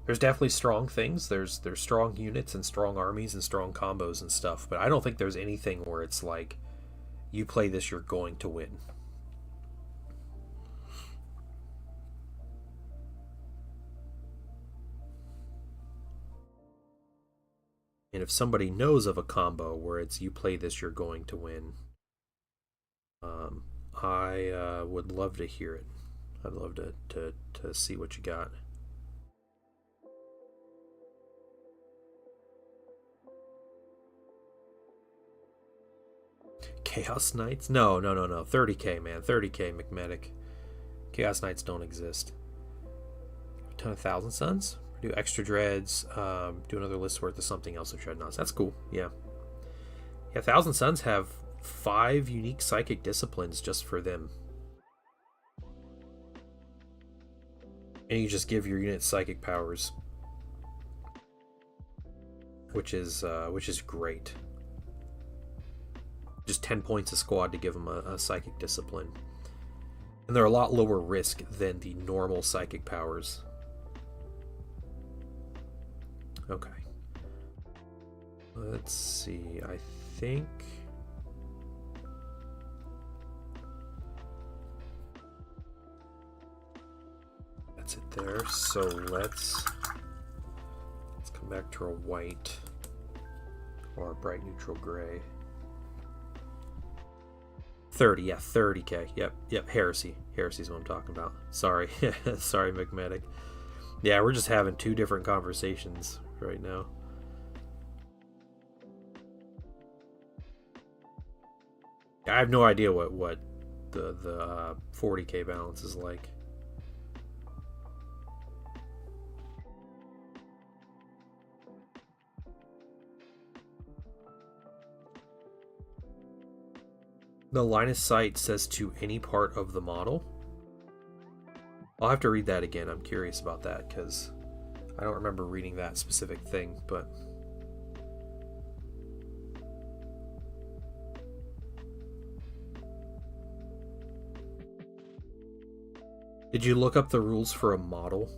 there's definitely strong things. There's strong units and strong armies and strong combos and stuff, but I don't think there's anything where it's like you play this, you're going to win. And if somebody knows of a combo where it's you play this, you're going to win, um, I would love to hear it. I'd love to see what you got. Chaos Knights? No, no, no, no. 30k, man. 30k, McMedic. Chaos Knights don't exist. A ton of Thousand Suns? Do extra dreads. Do another list worth of something else with dreadnoughts. That's cool. Yeah. Yeah, Thousand Suns have 5 unique psychic disciplines just for them. And you just give your unit psychic powers, which is great. Just 10 points a squad to give them a psychic discipline. And they're a lot lower risk than the normal psychic powers. Okay. Let's see. I think that's it there. So let's come back to a white or a bright neutral gray. 30, yeah, 30k. Yep, Heresy. Heresy's what I'm talking about. Sorry. Sorry, McMedic. Yeah, we're just having 2 different conversations right now. I have no idea what the 40k balance is like. The line of sight says to any part of the model. I'll have to read that again. I'm curious about that because I don't remember reading that specific thing, but did you look up the rules for a model?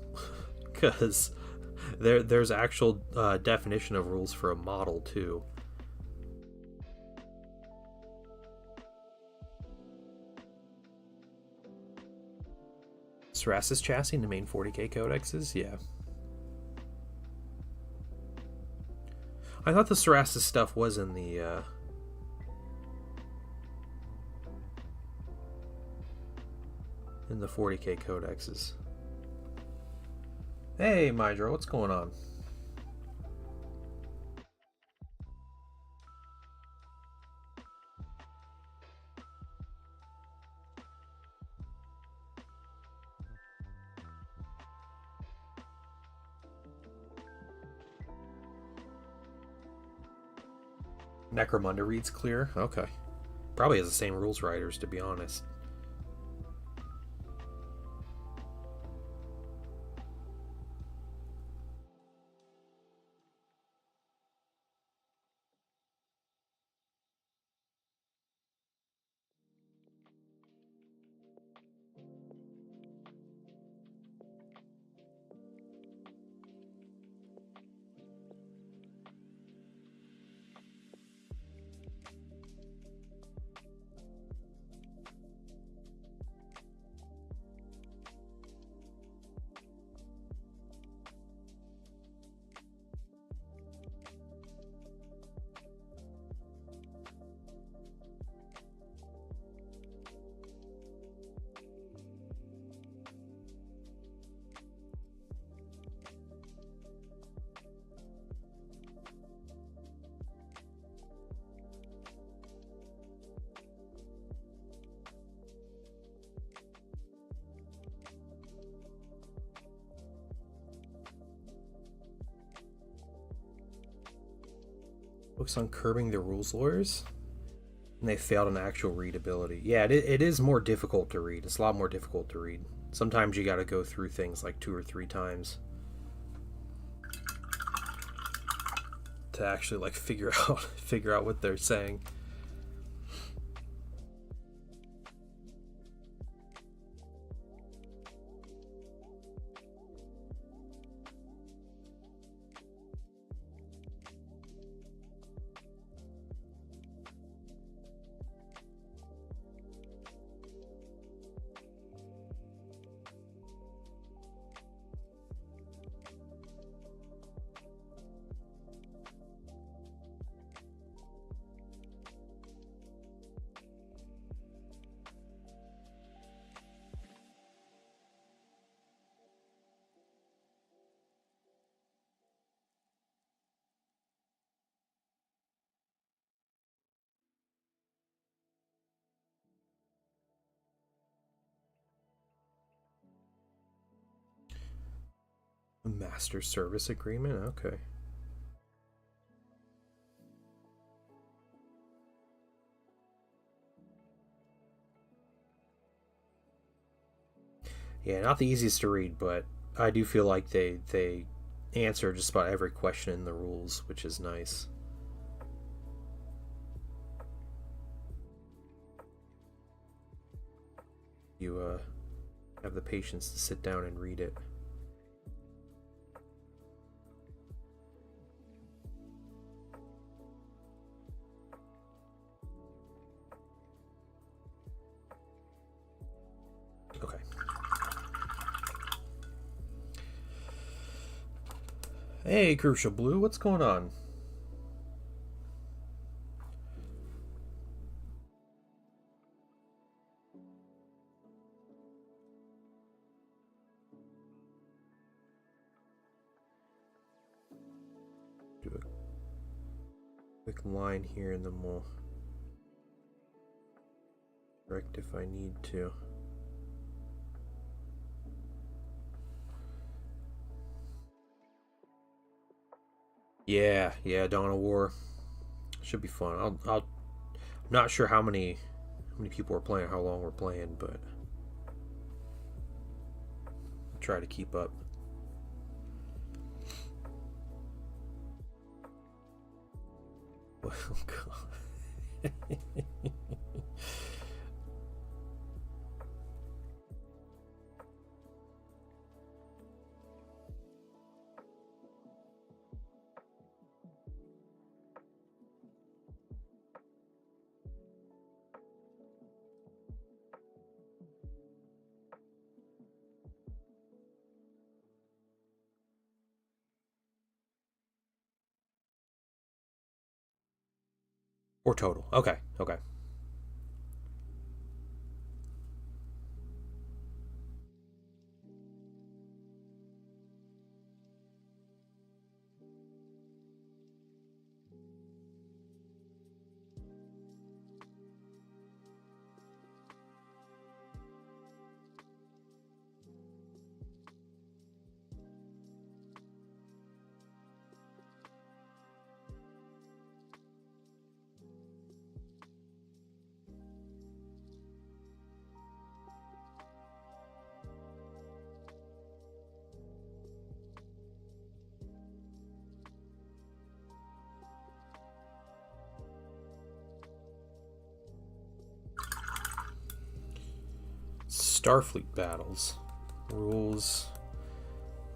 Because there's actual definition of rules for a model too. Serasis chassis in the main 40k codexes? Yeah. I thought the Serasis stuff was in the in the 40k codexes. Hey, Mydro, what's going on? Necromunda reads clear? Okay. Probably has the same rules writers, to be honest. Books on curbing the rules lawyers? And they failed on actual readability. Yeah, it is more difficult to read. It's a lot more difficult to read. Sometimes you got to go through things like 2 or 3 times to actually like figure out what they're saying. A master service agreement? Okay. Yeah, not the easiest to read, but I do feel like they answer just about every question in the rules, which is nice. You have the patience to sit down and read it. Okay. Hey, Crucial Blue, what's going on? Do a quick line here and then we'll correct if I need to. Yeah, Dawn of War should be fun. I'm not sure how many people are playing, how long we're playing, but I'll try to keep up. Oh God. Or total. Okay. Starfleet battles. Rules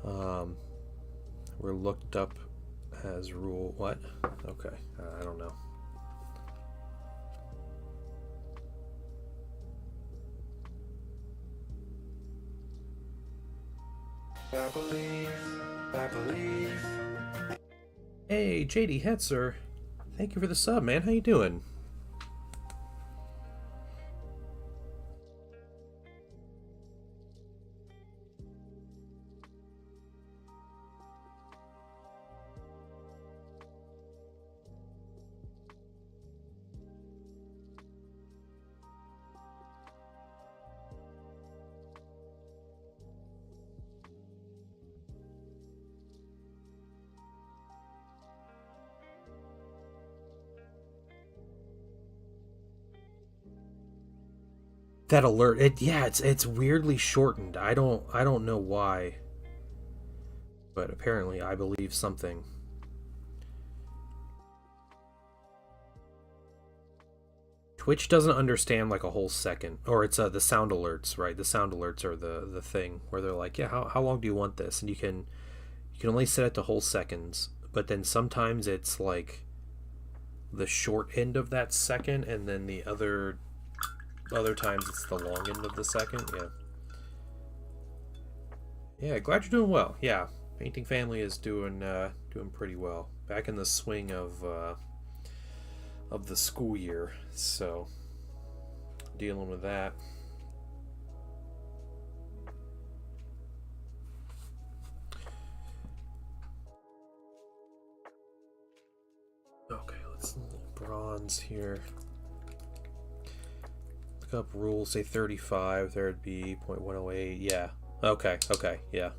were looked up as rule... What? Okay, I don't know. I believe. Hey, JD Hetzer. Thank you for the sub, man. How you doing? That alert, it's weirdly shortened. I don't know why, but apparently I believe something. Twitch doesn't understand like a whole second, or it's the sound alerts, right? The sound alerts are the thing where they're like, yeah, how long do you want this? And you can only set it to whole seconds, but then sometimes it's like the short end of that second, and then the other times it's the long end of the second. Yeah, glad you're doing well. Yeah, painting family is doing pretty well. Back in the swing of the school year, so dealing with that. Okay, let's bronze here. Up rules, say 35, there would be 0.108. Yeah. Okay, yeah.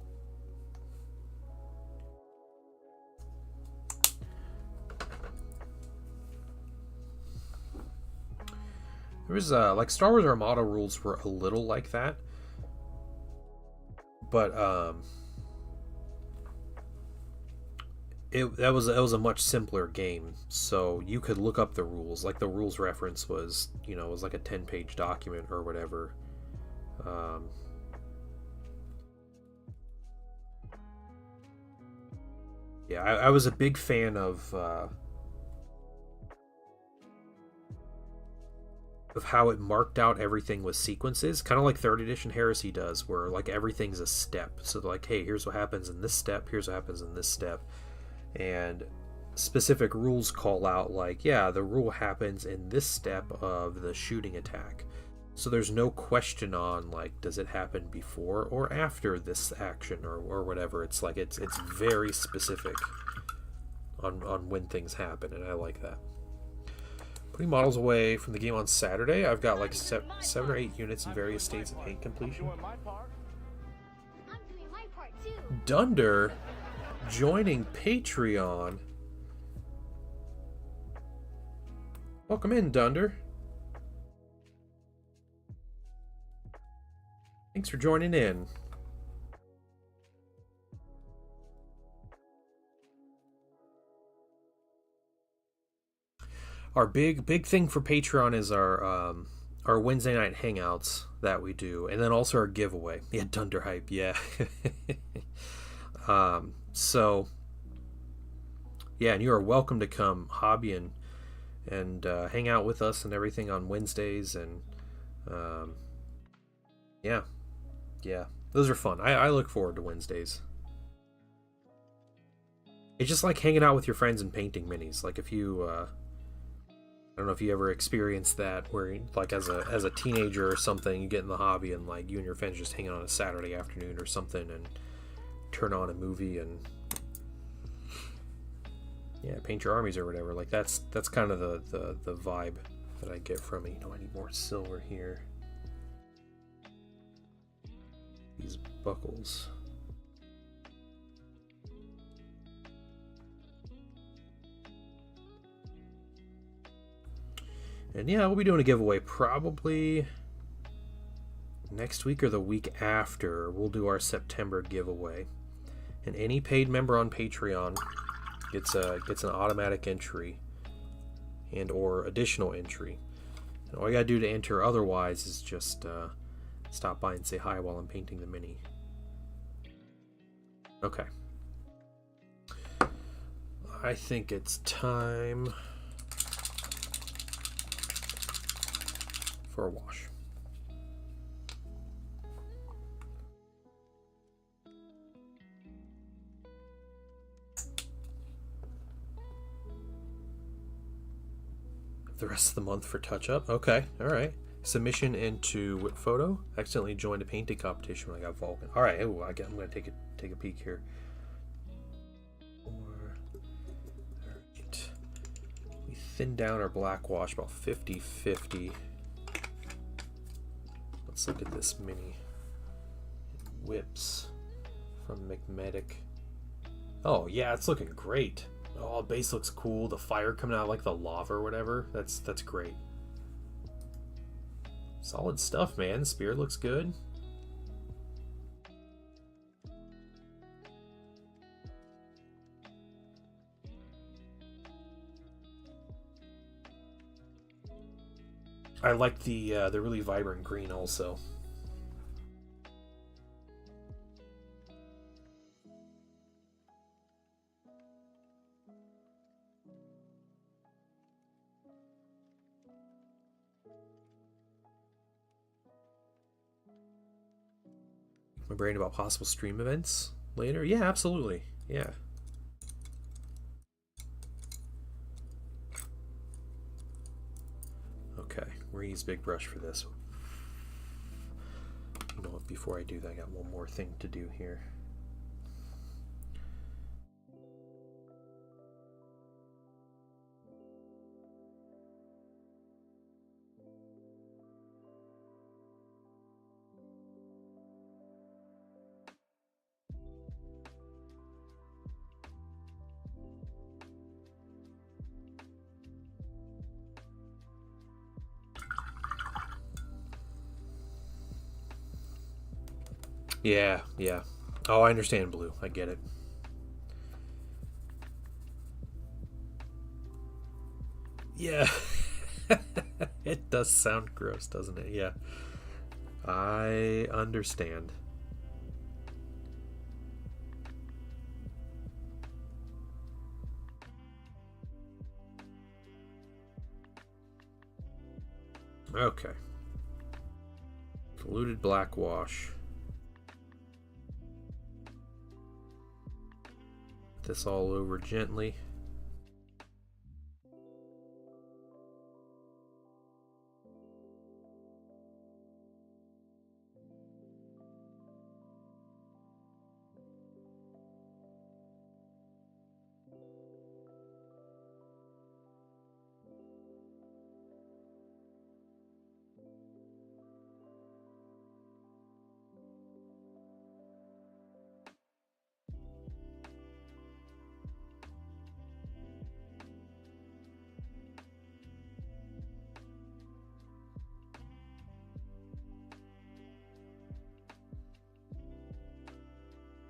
There was like Star Wars Armada rules were a little like that. But that was a much simpler game, so you could look up the rules. Like the rules reference was, was like a 10-page document or whatever. Yeah, I was a big fan of how it marked out everything with sequences, kind of like 3rd edition Heresy does, where like everything's a step. So they're like, hey, here's what happens in this step, here's what happens in this step. And specific rules call out like, yeah, the rule happens in this step of the shooting attack. So there's no question on like, does it happen before or after this action or whatever. It's like it's very specific on when things happen, and I like that. Putting models away from the game on Saturday. I've got like 7 or 8 units in various states of paint completion. Dunder joining Patreon. Welcome in, Dunder. Thanks for joining in. Our big thing for Patreon is our Wednesday night hangouts that we do, and then also our giveaway. Yeah, Dunder hype, yeah. So yeah, and you are welcome to come hobby and hang out with us and everything on Wednesdays, and yeah, those are fun. I look forward to Wednesdays. It's just like hanging out with your friends and painting minis. Like if you I don't know if you ever experienced that, where like as a teenager or something, you get in the hobby and like you and your friends just hang out on a Saturday afternoon or something and turn on a movie and yeah, paint your armies or whatever. Like that's kind of the vibe that I get from it. I need more silver here. These buckles. And yeah, we'll be doing a giveaway probably next week or the week after. We'll do our September giveaway. And any paid member on Patreon gets an automatic entry and or additional entry. And all you gotta do to enter otherwise is just stop by and say hi while I'm painting the mini. Okay. I think it's time for a wash. The rest of the month for touch-up. Okay, all right. Submission into whip photo. Accidentally joined a painting competition when I got Vulcan. All right, ooh, I'm gonna take a peek here. Right. We thin down our black wash about 50-50. Let's look at this mini. Whips from Magnetic. Oh yeah, it's looking great. Oh, the base looks cool. The fire coming out like the lava or whatever. That's great. Solid stuff, man. The spirit looks good. I like the really vibrant green also. My brain about possible stream events later. Yeah, absolutely. Yeah. Okay, we're gonna use big brush for this. You know what? Before I do that, I got one more thing to do here. Yeah, yeah. Oh, I understand blue. I get it. Yeah. It does sound gross, doesn't it? Yeah. I understand. Okay. Diluted black wash. This all over gently.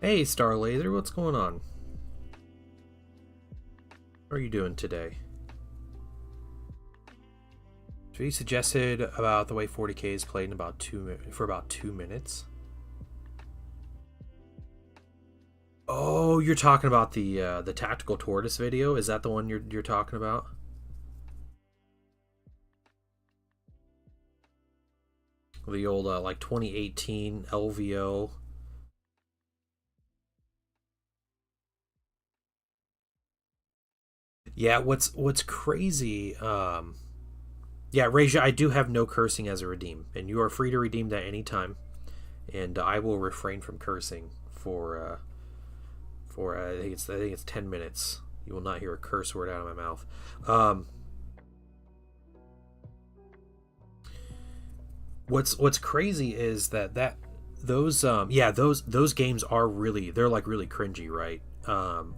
Hey, Star Laser, what's going on? How are you doing today? So you suggested about the way 40K is played in for about 2 minutes. Oh, you're talking about the tactical tortoise video? Is that the one you're talking about? The old like 2018 LVO. Yeah, what's crazy, yeah, Reja, I do have no cursing as a redeem, and you are free to redeem that anytime, and I will refrain from cursing for I think it's 10 minutes. You will not hear a curse word out of my mouth. What's crazy is that those games are they're like really cringy, right?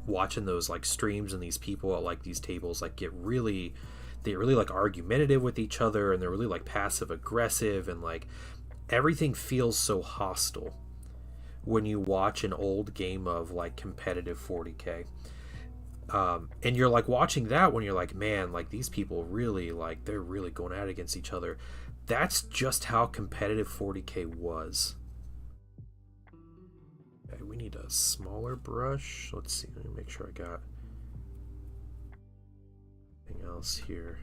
Watching those like streams and these people at like these tables like they're really like argumentative with each other, and they're really like passive aggressive, and like everything feels so hostile when you watch an old game of like competitive 40K. And you're like watching that when you're like, man, like these people really like they're really going at it against each other. That's just how competitive 40K was. Okay, we need a smaller brush. Let's see. Let me make sure I got anything else here.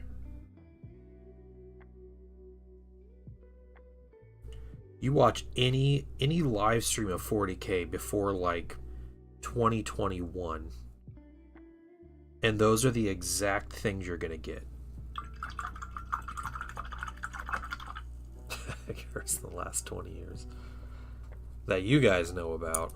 You watch any live stream of 40K before like 2021, and those are the exact things you're gonna get. Here's the last 20 years that you guys know about.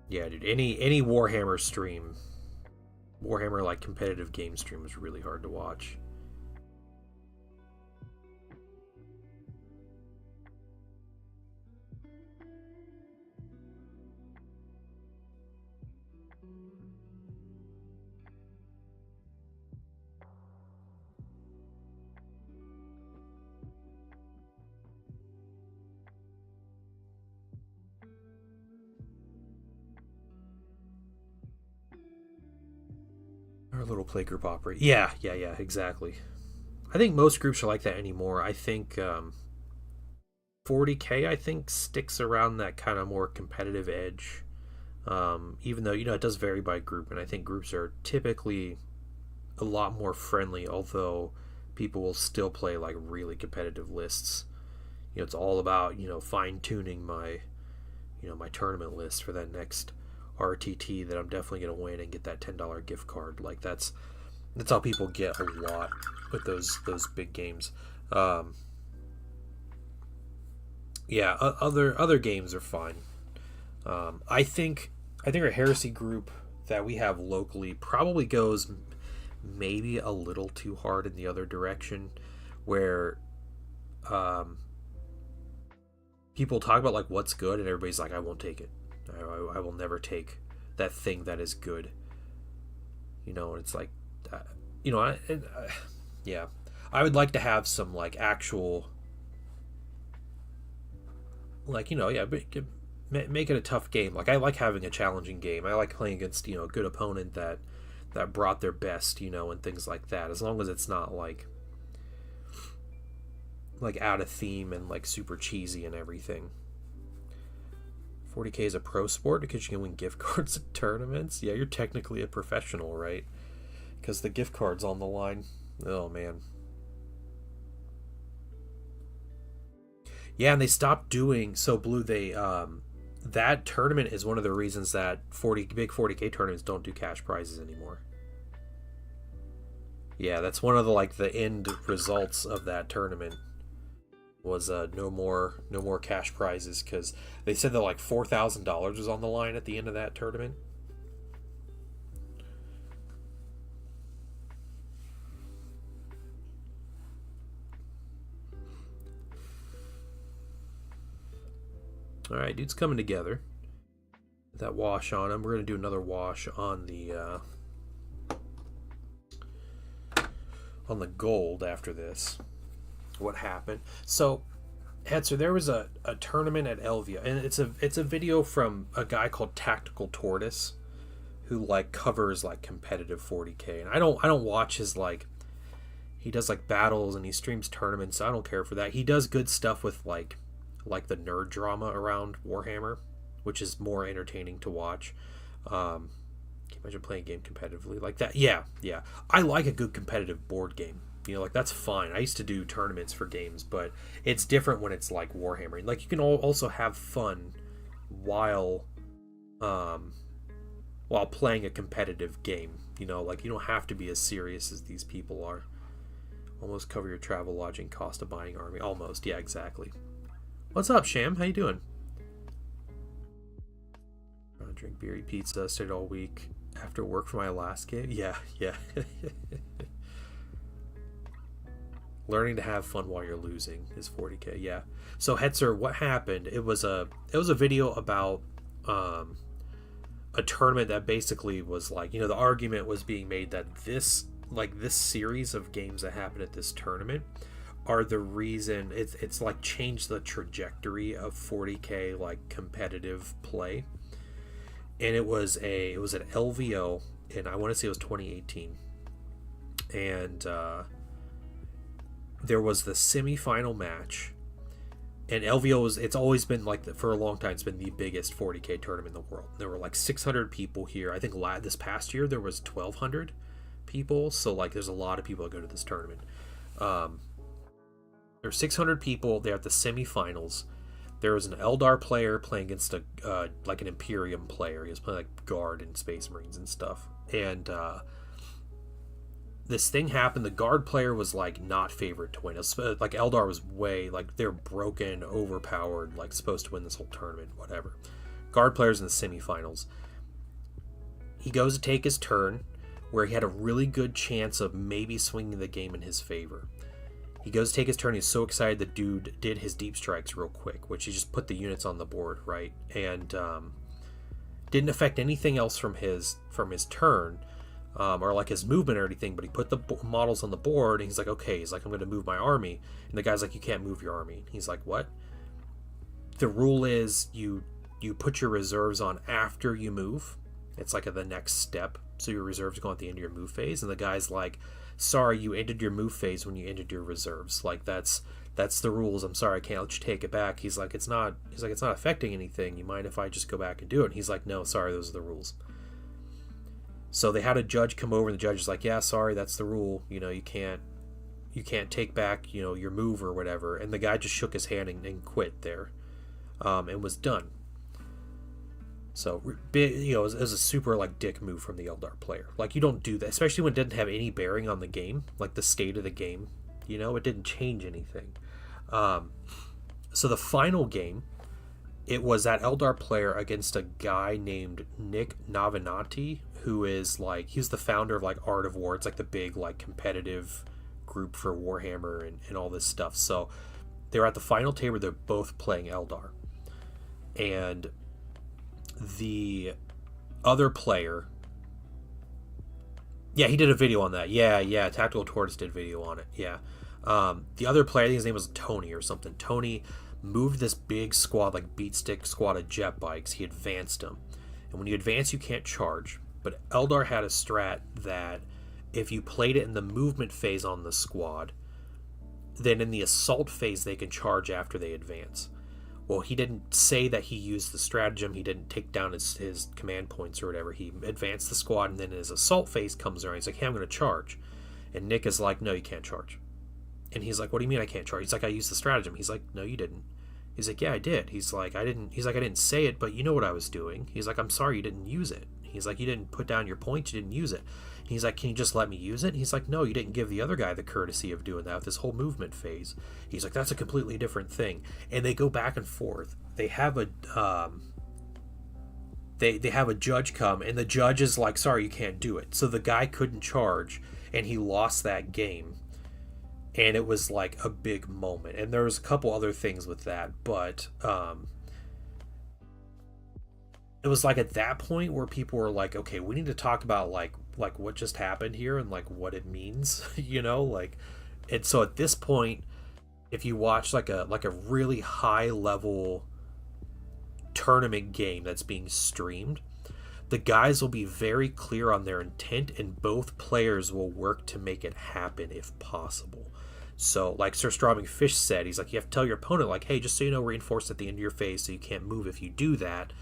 Yeah, dude, any Warhammer stream, Warhammer like competitive game stream is really hard to watch. Our little playgroup operate. Yeah, exactly. I think most groups are like that anymore. I think 40K, I think, sticks around that kind of more competitive edge. Even though, it does vary by group, and I think groups are typically a lot more friendly, although people will still play like really competitive lists. It's all about, fine tuning my, my tournament list for that next RTT that I'm definitely going to win and get that $10 gift card. Like that's how people get a lot with those big games. Yeah, other games are fine. I think our Heresy group that we have locally probably goes maybe a little too hard in the other direction, where people talk about like what's good and everybody's like, I won't take it. I will never take that thing that is good. And it's like, yeah. I would like to have some like actual, like, make it a tough game. Like I like having a challenging game. I like playing against, a good opponent that brought their best, and things like that. As long as it's not like out of theme and like super cheesy and everything. 40K is a pro sport because you can win gift cards at tournaments. Yeah, you're technically a professional, right? Because the gift card's on the line. Oh, man. Yeah, and they stopped doing... So, Blue, that tournament is one of the reasons that big 40K tournaments don't do cash prizes anymore. Yeah, that's one of the end results of that tournament. Was no more cash prizes, because they said that like $4,000 was on the line at the end of that tournament. All right, dude's coming together. That wash on him. We're gonna do another wash on the gold after this. What happened? So, Hetzer, there was a tournament at Elvia, and it's a video from a guy called Tactical Tortoise, who like covers like competitive 40K. And I don't watch his like, he does like battles and he streams tournaments. So I don't care for that. He does good stuff with like the nerd drama around Warhammer, which is more entertaining to watch. Can you imagine playing a game competitively like that? Yeah. I like a good competitive board game. Like that's fine. I used to do tournaments for games, but it's different when it's like Warhammer. Like you can also have fun while playing a competitive game. Like you don't have to be as serious as these people are. Almost cover your travel, lodging, cost of buying army. Almost, yeah, exactly. What's up, Sham? How you doing? I drink beer, eat pizza, stayed all week after work for my last game. Yeah. Learning to have fun while you're losing is 40K. Yeah. So Hetzer, what happened? It was a video about a tournament that basically was like, the argument was being made that this series of games that happened at this tournament are the reason it's like changed the trajectory of 40K like competitive play. And it was an LVO, and I want to say it was 2018, and there was the semifinal match. And LVO it's always been like, for a long time, it's been the biggest 40K tournament in the world. There were like 600 people here. I think this past year there was 1,200 people. So like, there's a lot of people that go to this tournament. There's 600 people there at the semifinals. There was an Eldar player playing against like an Imperium player. He was playing like Guard and Space Marines and stuff. And this thing happened. The Guard player was like not favored to win. Like Eldar was way like, they're broken, overpowered, like supposed to win this whole tournament, whatever. Guard player's in the semifinals. He goes to take his turn, where he had a really good chance of maybe swinging the game in his favor. He goes to take his turn. He's so excited the dude did his deep strikes real quick, which he just put the units on the board, right? And didn't affect anything else from his turn, or like his movement or anything, but he put the models on the board, and he's like, okay, he's like, I'm going to move my army. And the guy's like, you can't move your army. He's like, what? The rule is you put your reserves on after you move. It's like the next step. So your reserves go at the end of your move phase. And the guy's like, sorry, you ended your move phase when you ended your reserves. Like, that's the rules. I'm sorry, I can't let you take it back. He's like, it's not affecting anything. You mind if I just go back and do it? And he's like, no, sorry, those are the rules. So they had a judge come over, and the judge is like, yeah, sorry, that's the rule. You can't take back, your move or whatever. And the guy just shook his hand and quit there, and was done. So, it was a super like dick move from the Eldar player. Like, you don't do that, especially when it didn't have any bearing on the game, like the state of the game. It didn't change anything. So the final game, it was that Eldar player against a guy named Nick Navinati, who is like, he's the founder of like Art of War. It's like the big like competitive group for Warhammer and all this stuff. So they're at the final table. They're both playing Eldar, and the other player, yeah, he did a video on that. Yeah, Tactical Tortoise did a video on it. Yeah. The other player, I think his name was Tony or something. Tony moved this big squad, like beat stick squad of jet bikes. He advanced them. And when you advance, you can't charge. But Eldar had a strat that if you played it in the movement phase on the squad, then in the assault phase, they can charge after they advance. Well, he didn't say that he used the stratagem. He didn't take down his command points or whatever. He advanced the squad, and then his assault phase comes around. He's like, hey, I'm going to charge. And Nick is like, no, you can't charge. And he's like, what do you mean I can't charge? He's like, I used the stratagem. He's like, no, you didn't. He's like, yeah, I did. He's like, I didn't say it, but you know what I was doing. He's like, I'm sorry you didn't use it. He's like, you didn't put down your points, you didn't use it. He's like, can you just let me use it? And he's like, no, you didn't give the other guy the courtesy of doing that with this whole movement phase. He's like, that's a completely different thing. And they go back and forth. They have a they have a judge come, and the judge is like, sorry, you can't do it. So the guy couldn't charge, and he lost that game. And it was like a big moment. And there was a couple other things with that, but it was like at that point where people were like, okay, we need to talk about like what just happened here and like what it means, like. And so at this point, if you watch like a really high level tournament game that's being streamed, the guys will be very clear on their intent, and both players will work to make it happen if possible. So like Sir Stroming Fish said, he's like, you have to tell your opponent, like, hey, just so you know, reinforce at the end of your phase so you can't move if you do that.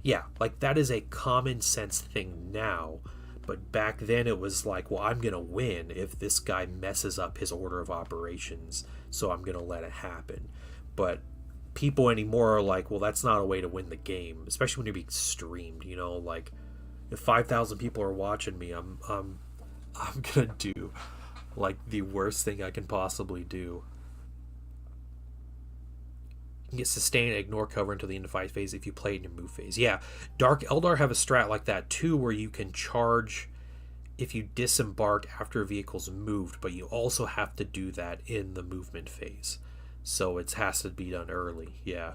Yeah, like that is a common sense thing now, but back then it was like, well, I'm gonna win if this guy messes up his order of operations, so I'm gonna let it happen. But people anymore are like, well, that's not a way to win the game, especially when you're being streamed. Like if 5,000 people are watching me, I'm gonna do like the worst thing I can possibly do. You can get sustain and ignore cover until the end of fight phase if you play it in your move phase. Yeah, Dark Eldar have a strat like that too, where you can charge if you disembark after a vehicle's moved, but you also have to do that in the movement phase. So it has to be done early, yeah.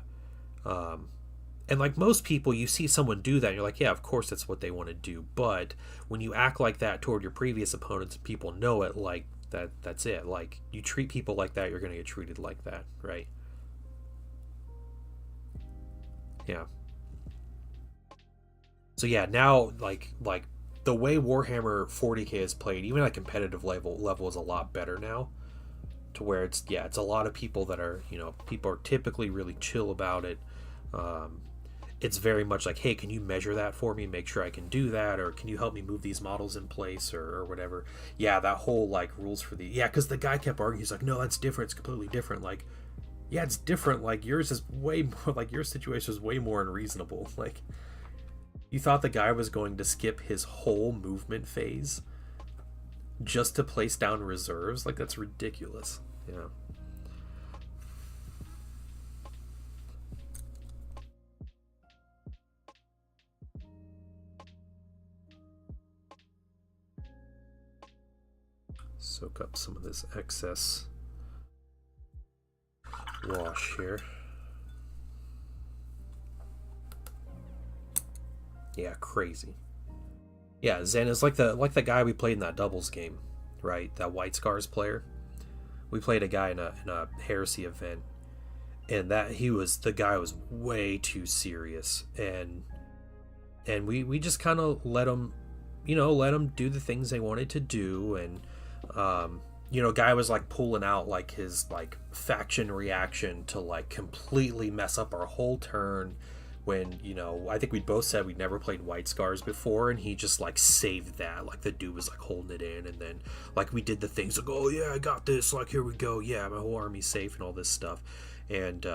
And like most people, you see someone do that, and you're like, yeah, of course that's what they want to do. But when you act like that toward your previous opponents, people know it. Like that's it. Like you treat people like that, you're gonna get treated like that, right? Yeah. So yeah, now like the way Warhammer 40K is played, even at competitive level is a lot better now. To where it's yeah, it's a lot of people that are people are typically really chill about it. Um, it's very much like, hey, can you measure that for me, make sure I can do that, or can you help me move these models in place, or whatever. Yeah, that whole like rules for the yeah, because the guy kept arguing, he's like, no, that's different, it's completely different. Like, yeah, it's different. Like yours is way more like your situation is way more unreasonable. Like you thought the guy was going to skip his whole movement phase just to place down reserves. Like that's ridiculous. Yeah. Soak up some of this excess wash here. Yeah, crazy. Yeah, Zen is like the guy we played in that doubles game, right? That White Scars player. We played a guy in a heresy event, and that he was the guy was way too serious, and we just kind of let him, let him do the things they wanted to do, and guy was like pulling out like his like faction reaction to like completely mess up our whole turn when I think we both said we'd never played White Scars before, and he just like saved that. Like the dude was like holding it in, and then like we did the things like, oh yeah, I got this, like here we go, yeah, my whole army's safe and all this stuff. And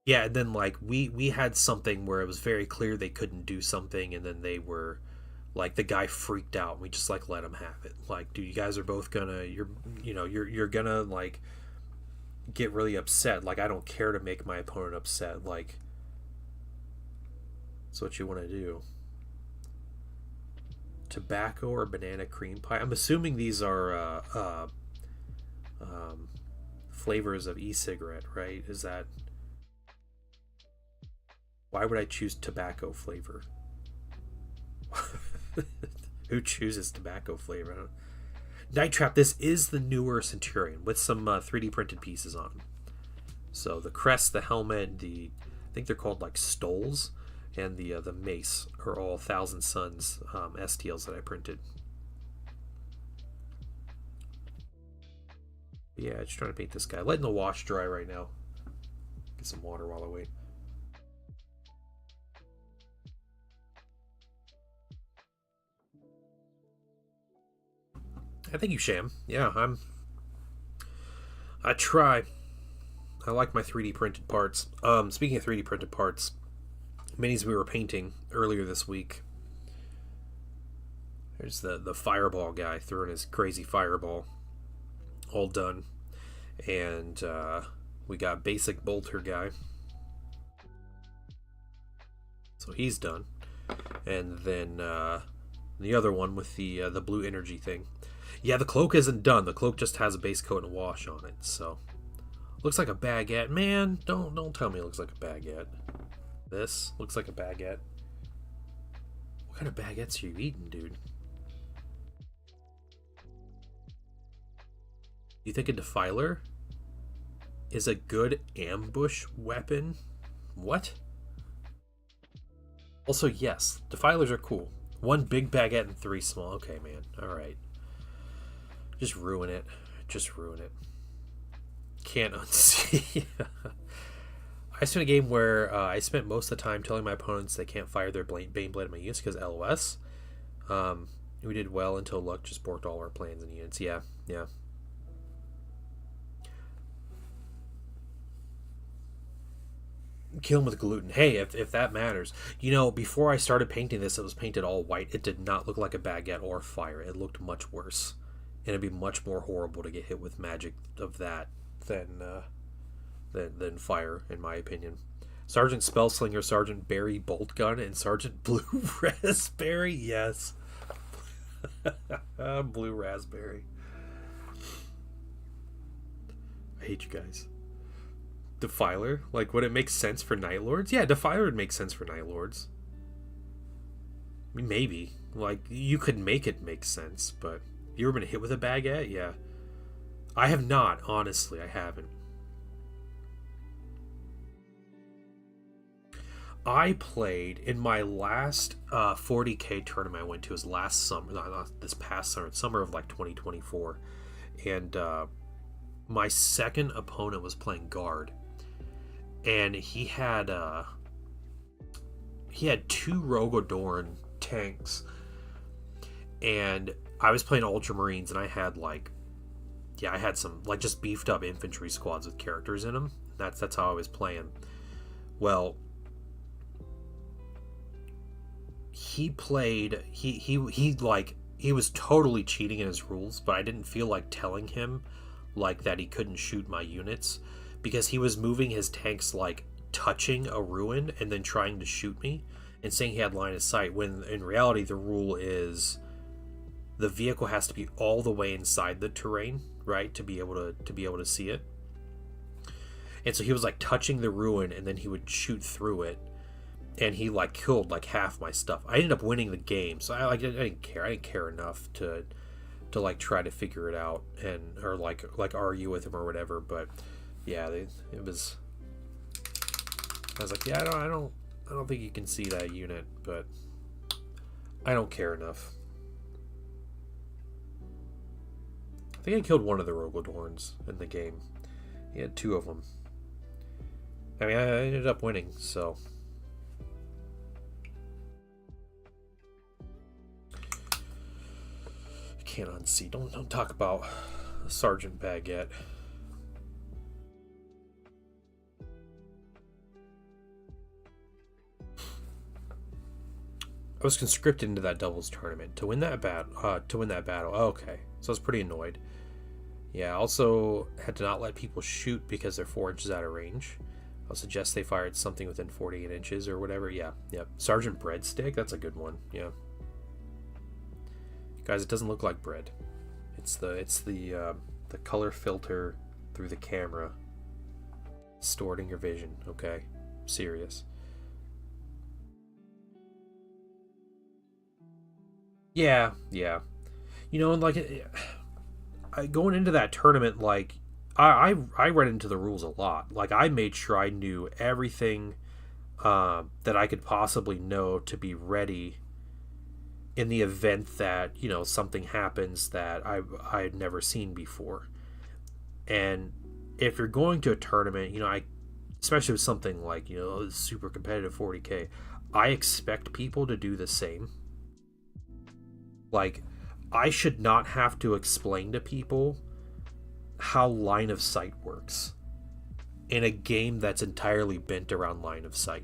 yeah, and then like we had something where it was very clear they couldn't do something, and then they were like the guy freaked out, and we just like let him have it. Like, dude, you guys are both gonna you're gonna like get really upset. Like, I don't care to make my opponent upset. Like, that's what you want to do. Tobacco or banana cream pie? I'm assuming these are um, flavors of e-cigarette, right? Is that why would I choose tobacco flavor? Who chooses tobacco flavor? Night Trap. This is the newer Centurion with some 3D printed pieces on them. So the crest, the helmet, I think they're called like stoles, and the mace are all Thousand Suns STLs that I printed. But yeah, just trying to paint this guy. Letting the wash dry right now. Get some water while I wait. I think you sham. Yeah, I try. I like my 3D printed parts. Speaking of 3D printed parts, minis we were painting earlier this week. There's the fireball guy throwing his crazy fireball. All done. And we got basic bolter guy. So he's done. And then the other one with the blue energy thing. Yeah, the cloak isn't done. The cloak just has a base coat and a wash on it. So looks like a baguette. Man, don't tell me it looks like a baguette. This looks like a baguette. What kind of baguettes are you eating, dude? You think a defiler is a good ambush weapon? What? Also, yes, defilers are cool. One big baguette and three small. Okay, man. Alright. Just ruin it. Just ruin it. Can't unsee. I spent a game where I spent most of the time telling my opponents they can't fire their Bane Blade at my units because LOS. We did well until luck just borked all our plans and units. Yeah, yeah. Kill him with gluten. Hey, if that matters. Before I started painting this, it was painted all white. It did not look like a baguette or fire. It looked much worse. And it'd be much more horrible to get hit with magic of that than fire, in my opinion. Sergeant Spellslinger, Sergeant Barry Boltgun, and Sergeant Blue Raspberry. Yes. Blue Raspberry. I hate you guys. Defiler? Like, would it make sense for Night Lords? Yeah, Defiler would make sense for Night Lords. I mean, maybe. Like, you could make it make sense, but you ever been hit with a baguette? Yeah. I have not, honestly. I haven't. I played in my last 40K tournament I went to was last summer, not this past summer, summer of like 2024. And my second opponent was playing guard. And he had two Rogodorn tanks. And I was playing Ultramarines, and I had I had some like just beefed up infantry squads with characters in them. That's how I was playing. Well, he played he was totally cheating in his rules, but I didn't feel like telling him like that he couldn't shoot my units, because he was moving his tanks like touching a ruin and then trying to shoot me and saying he had line of sight, when in reality the rule is the vehicle has to be all the way inside the terrain, right, to be able to see it. And so he was like touching the ruin and then he would shoot through it, and he like killed like half my stuff. I ended up winning the game, so I didn't care. I didn't care enough to like try to figure it out or like argue with him or whatever. But yeah, it was. I was like, yeah, I don't think you can see that unit, but I don't care enough. I think I killed one of the Rogodorns in the game. He had two of them. I mean, I ended up winning, so. Can't unsee. Don't talk about Sergeant Baguette. I was conscripted into that doubles tournament to win that battle. Oh, okay, so I was pretty annoyed. Yeah, I also had to not let people shoot because they're 4 inches out of range. I'll suggest they fired something within 48 inches or whatever. Yeah, yep. Sergeant Breadstick, that's a good one. Yeah. Guys, it doesn't look like bread. It's the color filter through the camera stored in your vision. Okay, I'm serious. Yeah. You know, like going into that tournament, like I read into the rules a lot. Like I made sure I knew everything that I could possibly know to be ready in the event that, you know, something happens that I had never seen before. And if you're going to a tournament, you know, especially with something like, you know, super competitive 40K, I expect people to do the same. Like, I should not have to explain to people how line of sight works in a game that's entirely bent around line of sight.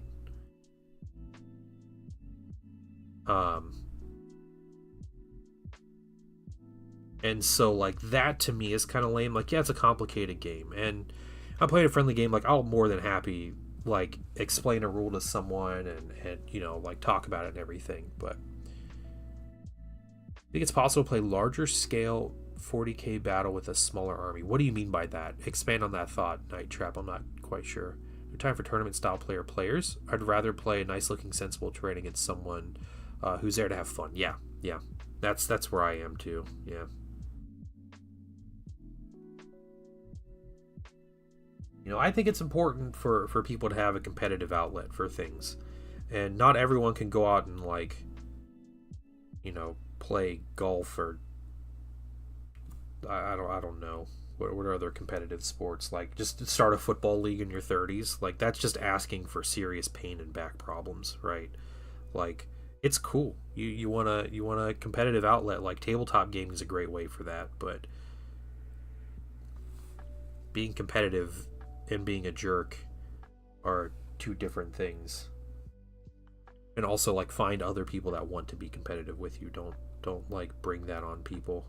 And so, like, that to me is kind of lame. Like, yeah, it's a complicated game, and I'm playing a friendly game. Like, I'll more than happy, like, explain a rule to someone and you know, like, talk about it and everything. But I think it's possible to play larger scale 40K battle with a smaller army. What do you mean by that? Expand on that thought, Night Trap. I'm not quite sure. No time for tournament style players. I'd rather play a nice looking sensible terrain against someone who's there to have fun. Yeah. That's where I am too. Yeah. You know, I think it's important for people to have a competitive outlet for things. And not everyone can go out and, like, you know, play golf or I don't know. What are other competitive sports? Like, just start a football league in your 30s. Like, that's just asking for serious pain and back problems, right? Like, it's cool. You want a competitive outlet. Like, tabletop gaming is a great way for that, but being competitive and being a jerk are two different things. And also, like, find other people that want to be competitive with you. Don't like bring that on people.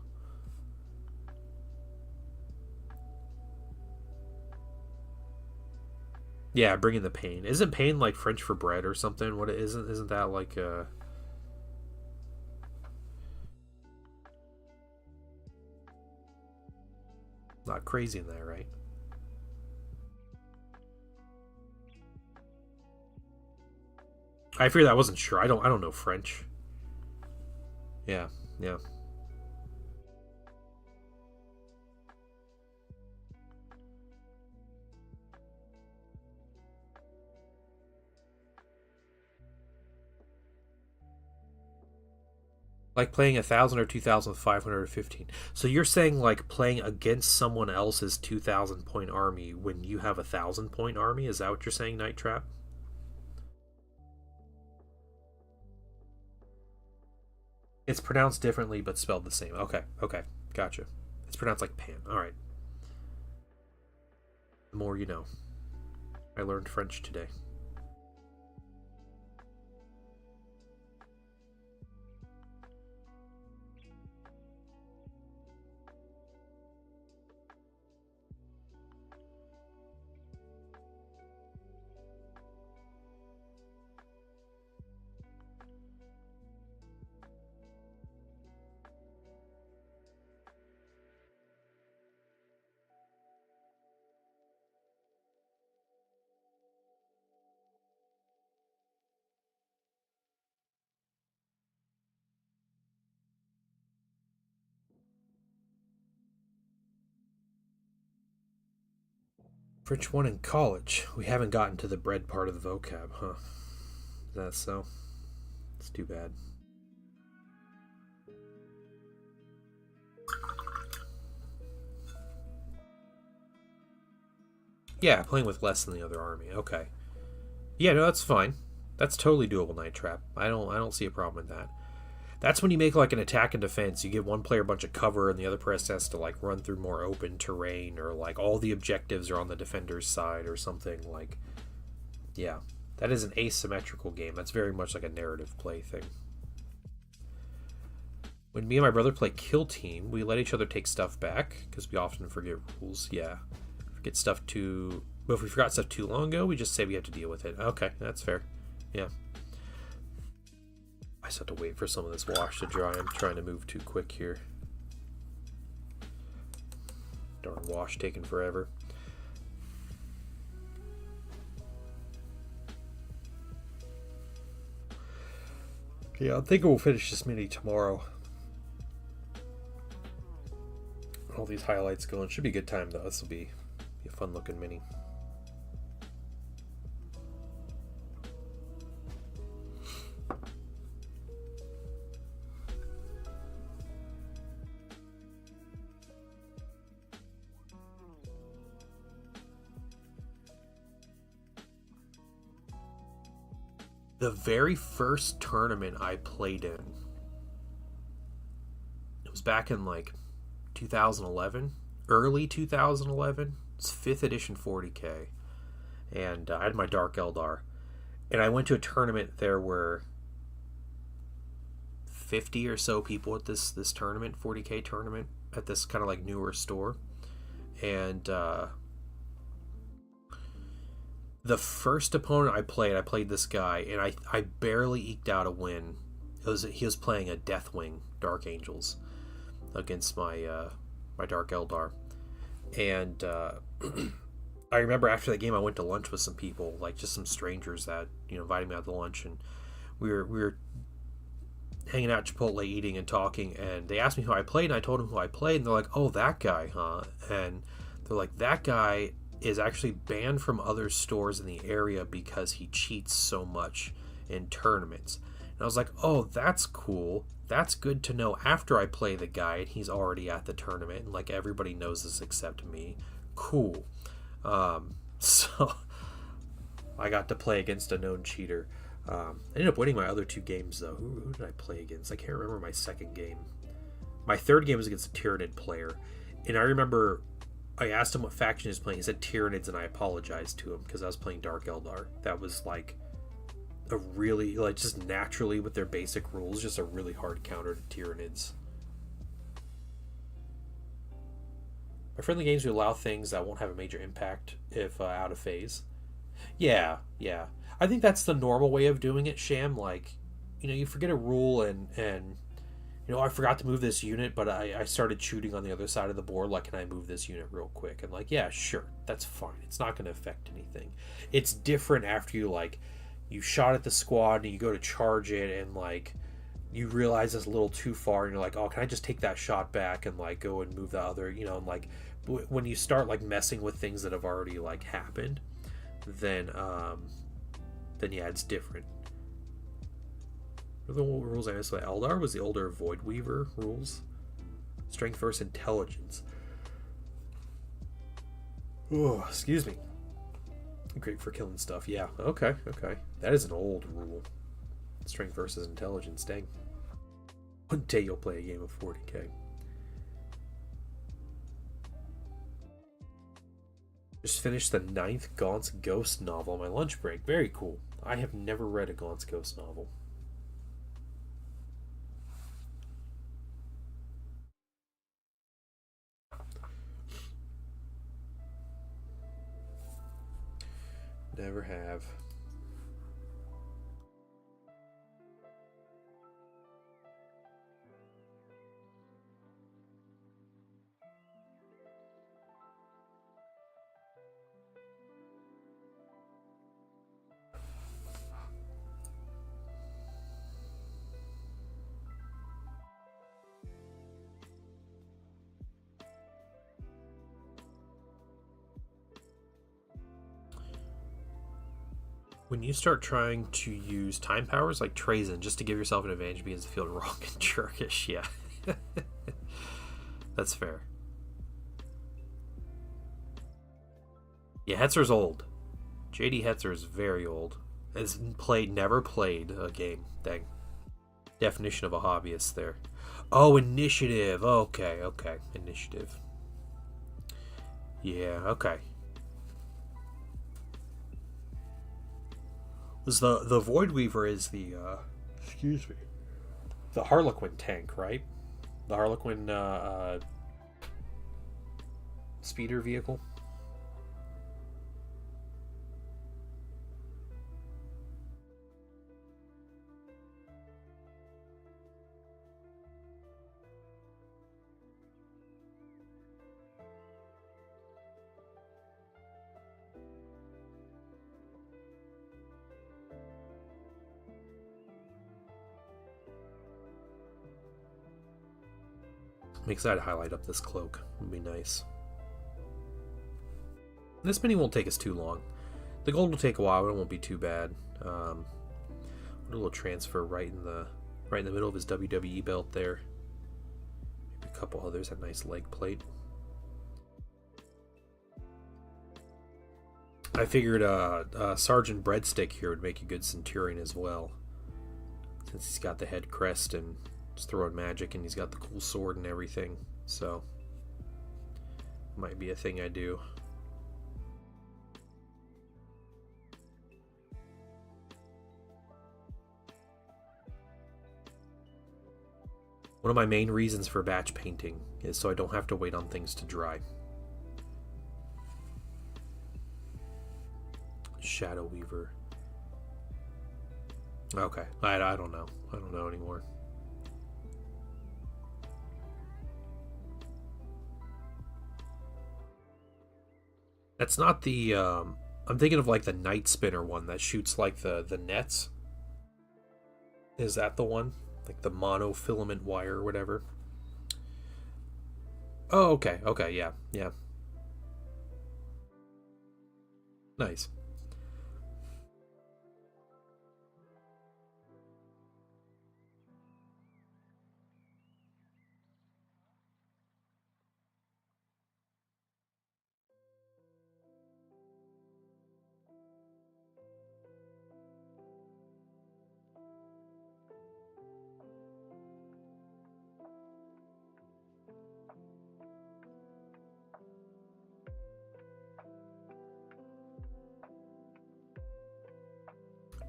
Yeah, bringing the pain. Isn't pain like French for bread or something? What isn't that like not crazy in that, right? I figured I wasn't sure. I don't know French. Yeah, yeah. Like playing 1,000 or 2,515. So you're saying like playing against someone else's 2,000 point army when you have 1,000 point army? Is that what you're saying, Night Trap? It's pronounced differently but spelled the same. Okay, okay, gotcha. It's pronounced like pan. All right. The more you know. I learned French today. French 1 in college. We haven't gotten to the bread part of the vocab, huh? Is that so? It's too bad. Yeah, playing with less than the other army. Okay. Yeah, no, that's fine. That's totally doable, Night Trap. I don't see a problem with that. That's when you make like an attack and defense. You give one player a bunch of cover, and the other person has to like run through more open terrain, or like all the objectives are on the defender's side, or something like. Yeah, that is an asymmetrical game. That's very much like a narrative play thing. When me and my brother play Kill Team, we let each other take stuff back because we often forget rules. Yeah, forget stuff too. But if we forgot stuff too long ago, we just say we have to deal with it. Okay, that's fair. Yeah. I just have to wait for some of this wash to dry. I'm trying to move too quick here. Darn wash taking forever. Yeah, I'm thinking we'll finish this mini tomorrow. All these highlights going. Should be a good time though. This will be a fun looking mini. The very first tournament I played in, it was back in like 2011, early 2011. It's 5th edition 40k, and I had my Dark Eldar, and I went to a tournament. There were 50 or so people at this tournament, 40k tournament, at this kind of like newer store, and the first opponent I played this guy, and I barely eked out a win. He was playing a Deathwing Dark Angels against my Dark Eldar, and I remember after that game I went to lunch with some people, like just some strangers that invited me out to lunch, and we were hanging out at Chipotle eating and talking, and they asked me who I played, and I told them who I played, and they're like, "Oh, that guy, huh?" And they're like, "That guy is actually banned from other stores in the area because he cheats so much in tournaments." And I was like, "Oh, that's cool. That's good to know after I play the guy and he's already at the tournament, and like everybody knows this except me. Cool." So I got to play against a known cheater. I ended up winning my other two games though. Who did I play against? I can't remember my second game. My third game was against a Tyranid player, and I remember I asked him what faction he was playing. He said Tyranids, and I apologized to him because I was playing Dark Eldar. That was like a really, like, just naturally with their basic rules, just a really hard counter to Tyranids. My friendly games will allow things that won't have a major impact if out of phase. Yeah, yeah. I think that's the normal way of doing it, Sham. Like, you forget a rule, and I forgot to move this unit, but I started shooting on the other side of the board. Like, can I move this unit real quick? And like, yeah, sure, that's fine. It's not going to affect anything. It's different after you like you shot at the squad and you go to charge it, and like you realize it's a little too far, and you're like, oh, can I just take that shot back and like go and move the other, you know, and like when you start like messing with things that have already like happened, then yeah, it's different. What are the rules I missed? Eldar was the older Void Weaver rules. Strength versus intelligence. Oh, excuse me. Great for killing stuff. Yeah. Okay. Okay. That is an old rule. Strength versus intelligence. Dang. One day you'll play a game of 40k. Just finished the 9th Gaunt's Ghost novel on my lunch break. Very cool. I have never read a Gaunt's Ghost novel. Never have. When you start trying to use time powers like Trazen just to give yourself an advantage begins to feel wrong and jerkish, yeah. That's fair. Yeah, Hetzer's old. JD Hetzer is very old. Has never played a game. Dang. Definition of a hobbyist there. Oh, initiative. Okay, okay. Initiative. Yeah, okay. Was the Void Weaver is the excuse me, the Harlequin tank, right? The Harlequin speeder vehicle. I'm excited to highlight up this cloak. It'd be nice. This mini won't take us too long. The gold will take a while, but it won't be too bad. A little transfer right in the middle of his WWE belt there. Maybe a couple others. A nice leg plate. I figured Sergeant Breadstick here would make a good Centurion as well, since he's got the head crest and just throwing magic, and he's got the cool sword and everything. So might be a thing I do. One of my main reasons for batch painting is so I don't have to wait on things to dry. Shadow Weaver. Okay, I don't know. I don't know anymore. That's not the I'm thinking of like the Night Spinner one that shoots like the nets. Is that the one? Like the monofilament wire or whatever? Oh, okay. Okay, yeah. Yeah. Nice.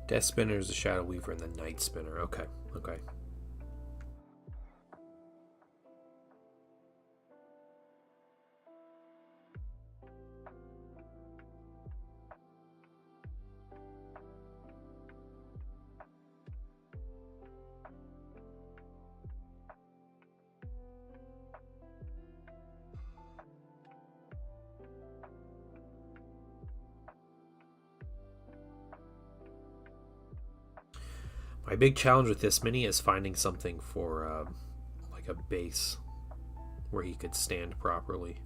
Death Spinner is the Shadow Weaver and the Night Spinner. Okay, okay. My big challenge with this mini is finding something for like a base where he could stand properly.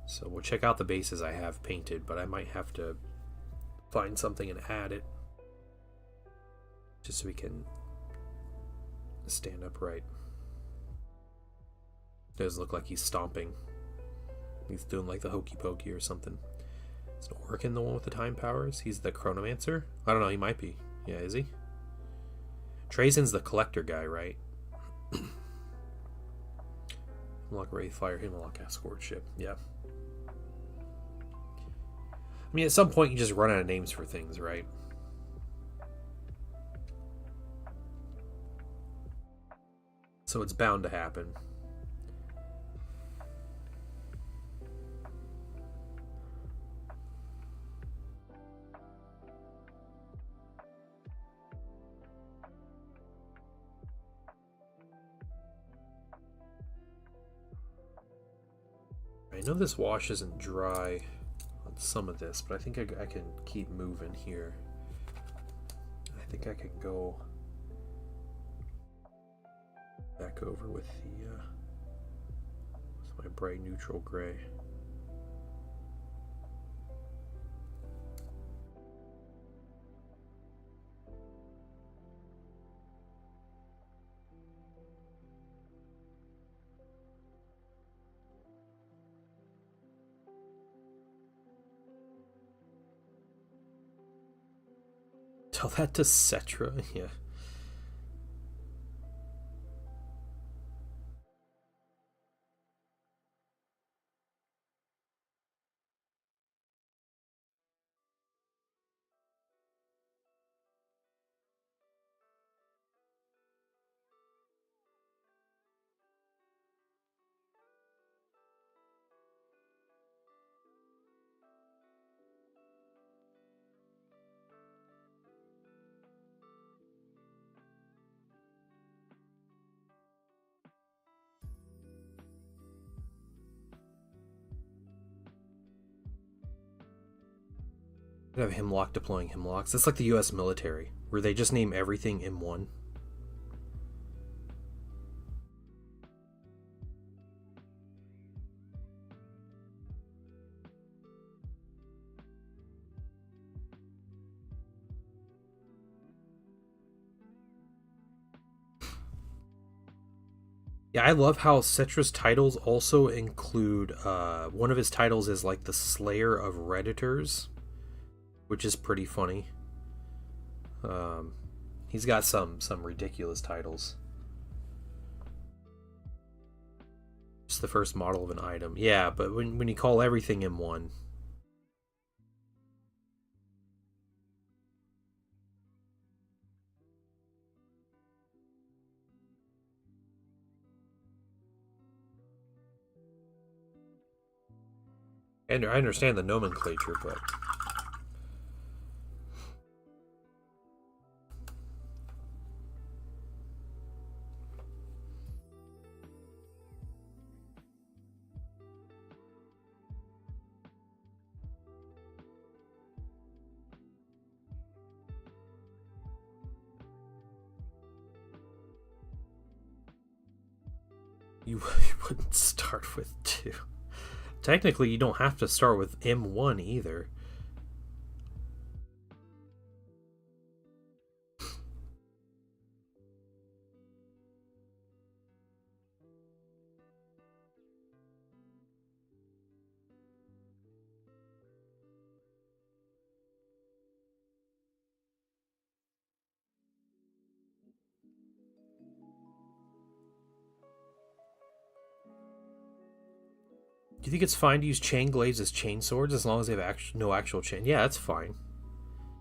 So we'll check out the bases I have painted, but I might have to find something and add it just so we can stand upright. Does look like he's stomping. He's doing like the hokey pokey or something. Is Orkin the one with the time powers? He's the chronomancer? I don't know, he might be. Yeah, is he? Trazen's the collector guy, right? Unlock Wraith Fire, unlock escort ship. Yeah. I mean, at some point you just run out of names for things, right? So it's bound to happen. I know this wash isn't dry on some of this, but I think I can keep moving here. I think I can go back over with my bright neutral gray. Tell that to Cetra, yeah. We have Hemlock deploying Hemlocks. It's like the US military, where they just name everything M1. Yeah, I love how Cetra's titles also include, one of his titles is like the Slayer of Redditors, which is pretty funny. He's got some ridiculous titles. Just the first model of an item. Yeah, but when you call everything M1. And I understand the nomenclature, but you wouldn't start with 2. Technically, you don't have to start with M1 either. Do you think it's fine to use chain glaives as chain swords as long as they have no actual chain? Yeah, that's fine.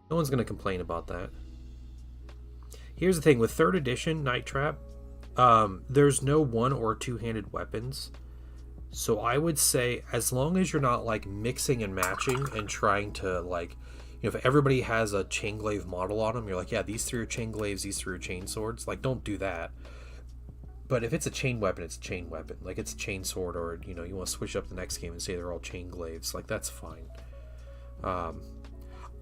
No one's going to complain about that. Here's the thing. With 3rd edition Night Trap, there's no one- or two-handed weapons. So I would say as long as you're not like mixing and matching and trying to like, if everybody has a chain glaive model on them, you're like, yeah, these 3 are chain glaives, these 3 are chain swords. Like, don't do that. But if it's a chain weapon, it's a chain weapon. Like, it's a chain sword, or, you want to switch up the next game and say they're all chain glaives. Like, that's fine.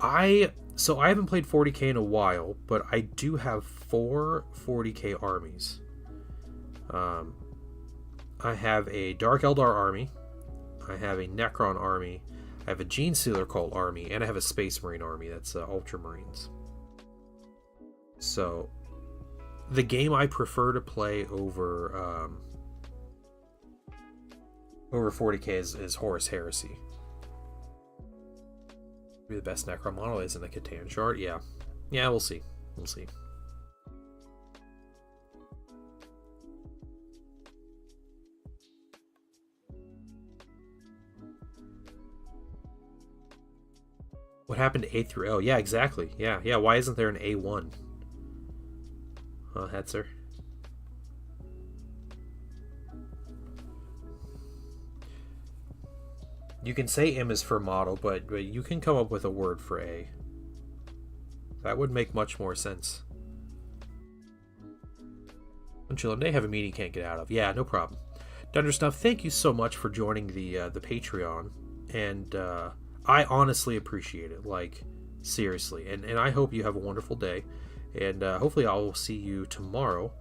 So I haven't played 40k in a while, but I do have 4 40k armies. Um, I have a Dark Eldar army, I have a Necron army, I have a Gene Stealer Cult army, and I have a Space Marine army. That's Ultramarines. So the game I prefer to play over 40k is Horus Heresy. Be the best Necron model is in the Catan chart. Yeah, we'll see. What happened to A through O? Yeah, exactly. Yeah. Why isn't there an A1? Hetzer. You can say M is for model, but you can come up with a word for A. That would make much more sense. Until they have a meeting can't get out of. Yeah, no problem. Dunder Stuff, thank you so much for joining the Patreon, and I honestly appreciate it. Like, seriously, and I hope you have a wonderful day, and hopefully I'll see you tomorrow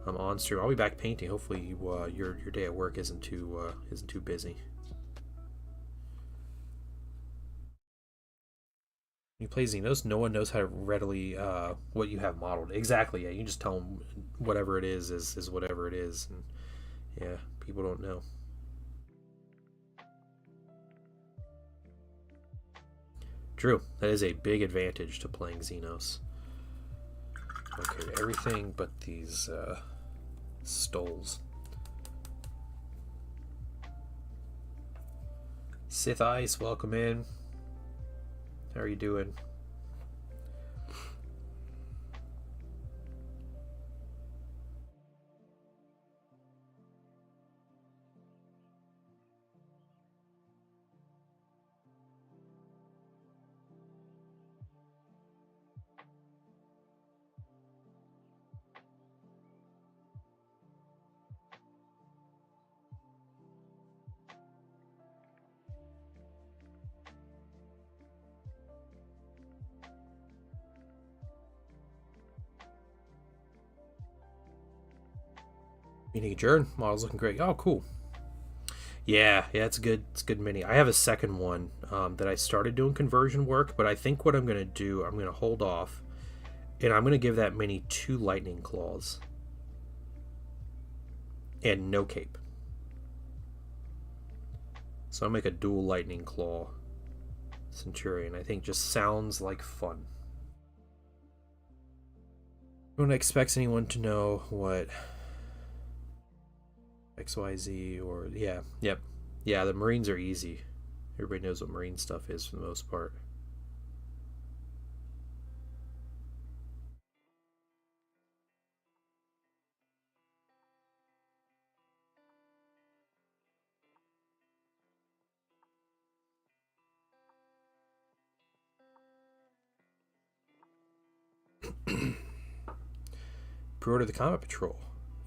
on stream. I'll be back painting. Hopefully your day at work isn't too busy. You play Xenos, no one knows how to readily what you have modeled. Exactly, yeah. You just tell them whatever it is whatever it is. And yeah, people don't know. True, that is a big advantage to playing Xenos. Okay, everything but these stoles. Sith Ice, welcome in. How are you doing? Mini adjourn. Model's looking great. Oh, cool. Yeah, it's good. It's a good mini. I have a second one that I started doing conversion work, but I think what I'm gonna do, I'm gonna hold off, and I'm gonna give that mini 2 lightning claws and no cape. So I'll make a dual lightning claw Centurion. I think just sounds like fun. No one expects anyone to know what XYZ or yeah, the Marines are easy. Everybody knows what Marine stuff is for the most part. Pre-order the Combat Patrol.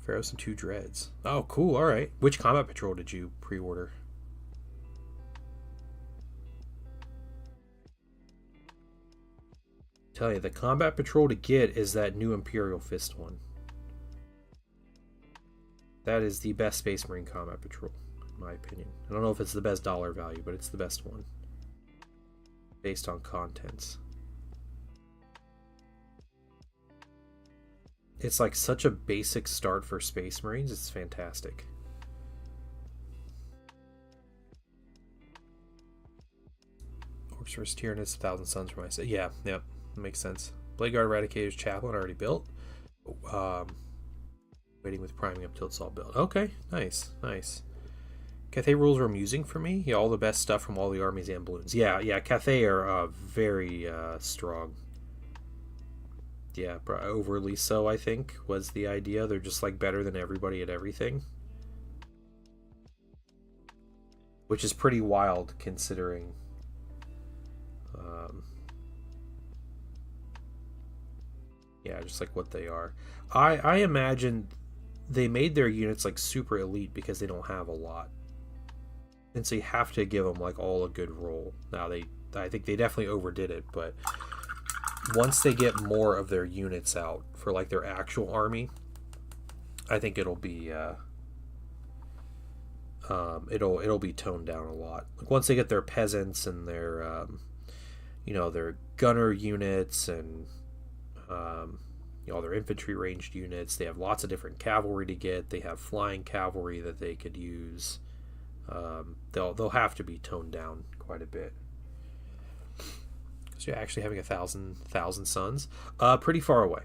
Pharaohs and 2 Dreads. Oh, cool. All right. Which Combat Patrol did you pre-order? Tell you, the Combat Patrol to get is that new Imperial Fist one. That is the best Space Marine Combat Patrol, in my opinion. I don't know if it's the best dollar value, but it's the best one. Based on contents. It's like such a basic start for Space Marines. It's fantastic. Orcs vs. Tyranids, 1,000 Suns for my set. Yeah, makes sense. Blade Guard Eradicator's Chaplain already built. Waiting with priming up till it's all built. Okay, nice. Cathay rules are amusing for me. Yeah, all the best stuff from all the armies and balloons. Yeah, Cathay are very strong. Yeah, overly so, I think, was the idea. They're just like better than everybody at everything. Which is pretty wild considering yeah, just like what they are. I imagine they made their units like super elite because they don't have a lot. And so you have to give them like all a good roll. Now they I think they definitely overdid it, but once they get more of their units out for like their actual army, I think it'll be toned down a lot. Like once they get their peasants and their their gunner units and their infantry ranged units, they have lots of different cavalry to get. They have flying cavalry that they could use. They'll have to be toned down quite a bit. So you're actually having 1,000 sons, pretty far away.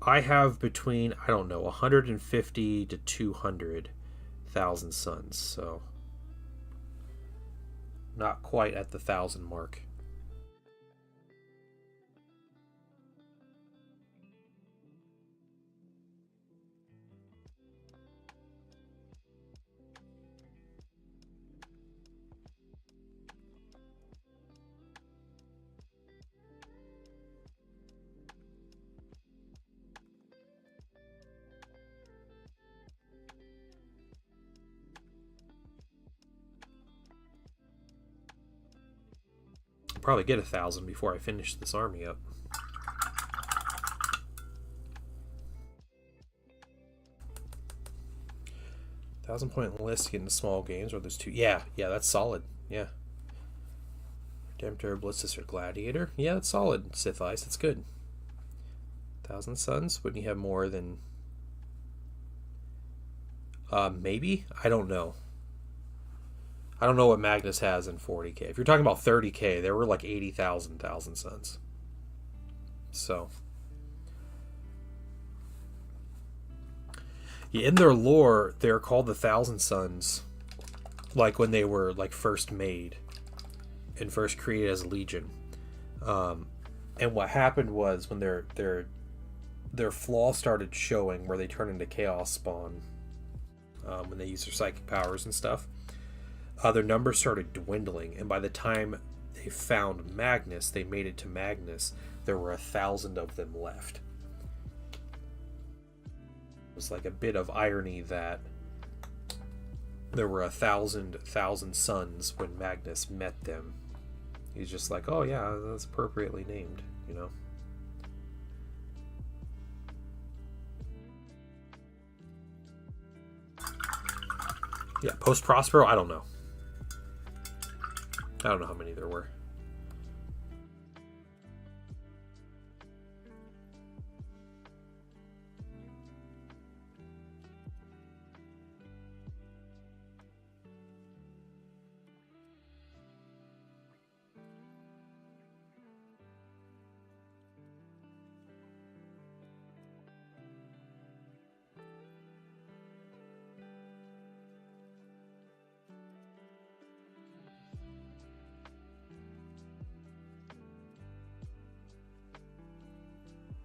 I have between, I don't know, 150 to 200,000 sons, so not quite at the 1,000 mark. I'll probably get 1,000 before I finish this army up. $1,000 list to get into small games, or there's two. Yeah, that's solid. Yeah. Redemptor, Blitzes, or Gladiator. Yeah, that's solid. Sith Ice, that's good. 1,000 Suns? Wouldn't you have more than. Maybe? I don't know. I don't know what Magnus has in 40k. If you're talking about 30k, there were like 80,000 Suns. So. Yeah, in their lore, they're called the 1,000 Suns, like when they were like first made and first created as a legion. And what happened was when their flaw started showing, where they turn into chaos spawn, when they use their psychic powers and stuff, their numbers started dwindling. And by the time they found Magnus, they made it to Magnus, there were 1,000 of them left. It was like a bit of irony that there were 1,000 sons when Magnus met them. He's just like, oh yeah, that's appropriately named, you know. Yeah, post Prospero, I don't know. I don't know how many there were.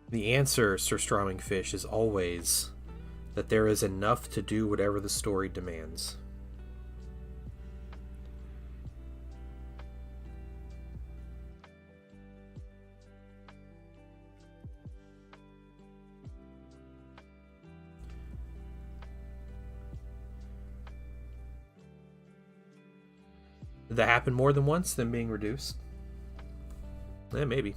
The answer, Sir Stromingfish, is always that there is enough to do whatever the story demands. Did that happen more than once, them being reduced? Eh, maybe.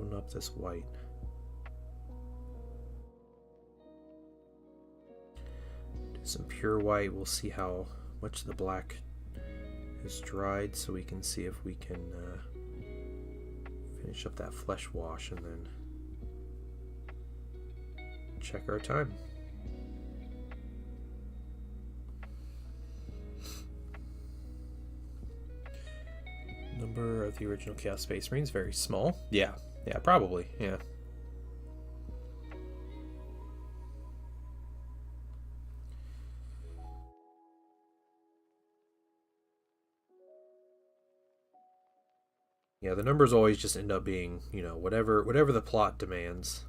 tone up this white. Do some pure white. We'll see how much the black has dried, so we can see if we can finish up that flesh wash and then check our time. Number of the original Chaos Space Marines, very small. Yeah, probably, yeah. Yeah, the numbers always just end up being, you know, whatever the plot demands.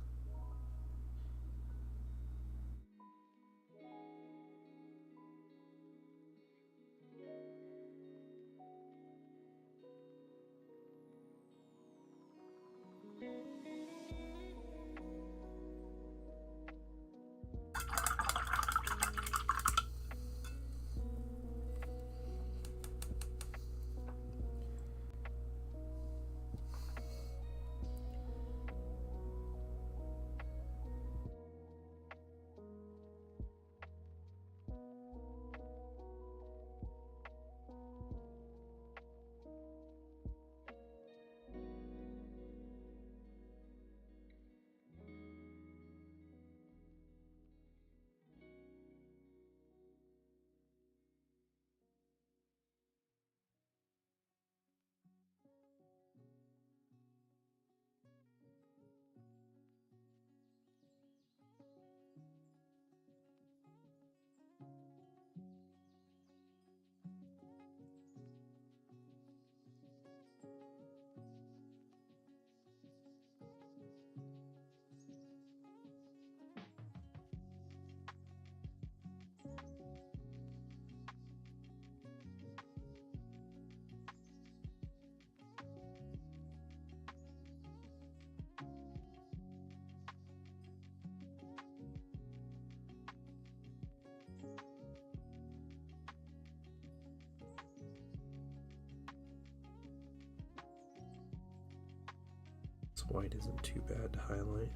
This white isn't too bad to highlight.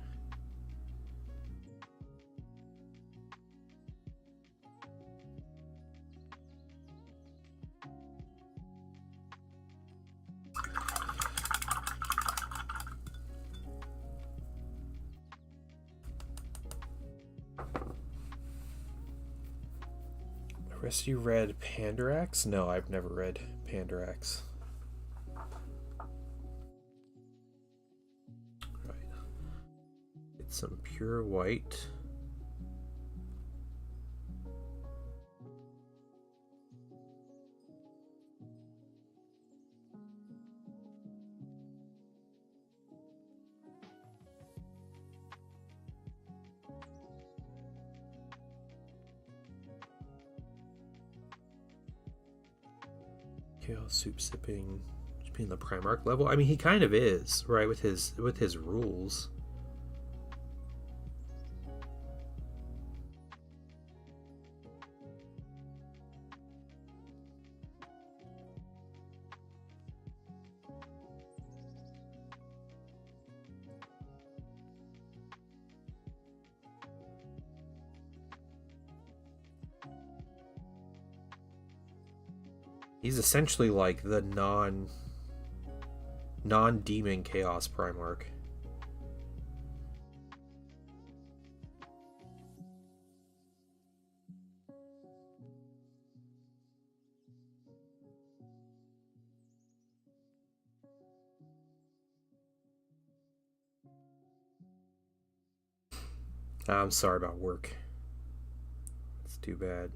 The rest of you read Pandarax? No, I've never read Pandarax. Some pure white. Chaos soup sipping, being the Primarch level. I mean, he kind of is, right, with his rules. He's essentially like the non-demon Chaos Primarch. I'm sorry about work. It's too bad.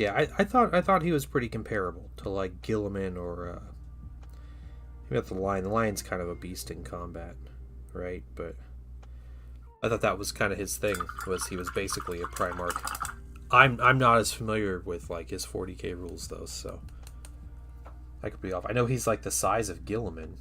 Yeah, I thought he was pretty comparable to like Gilliman or maybe not the lion. The lion's kind of a beast in combat, right? But I thought that was kind of his thing. Was he was basically a Primarch. I'm not as familiar with like his 40k rules though, so I could be off. I know he's like the size of Gilliman.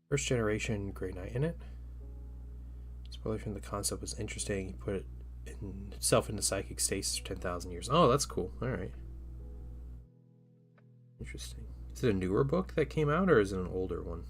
First generation Grey Knight in it. Spoiler from the concept was interesting. He put it itself into psychic stasis for 10,000 years. Oh, that's cool. All right. Interesting. Is it a newer book that came out, or is it an older one?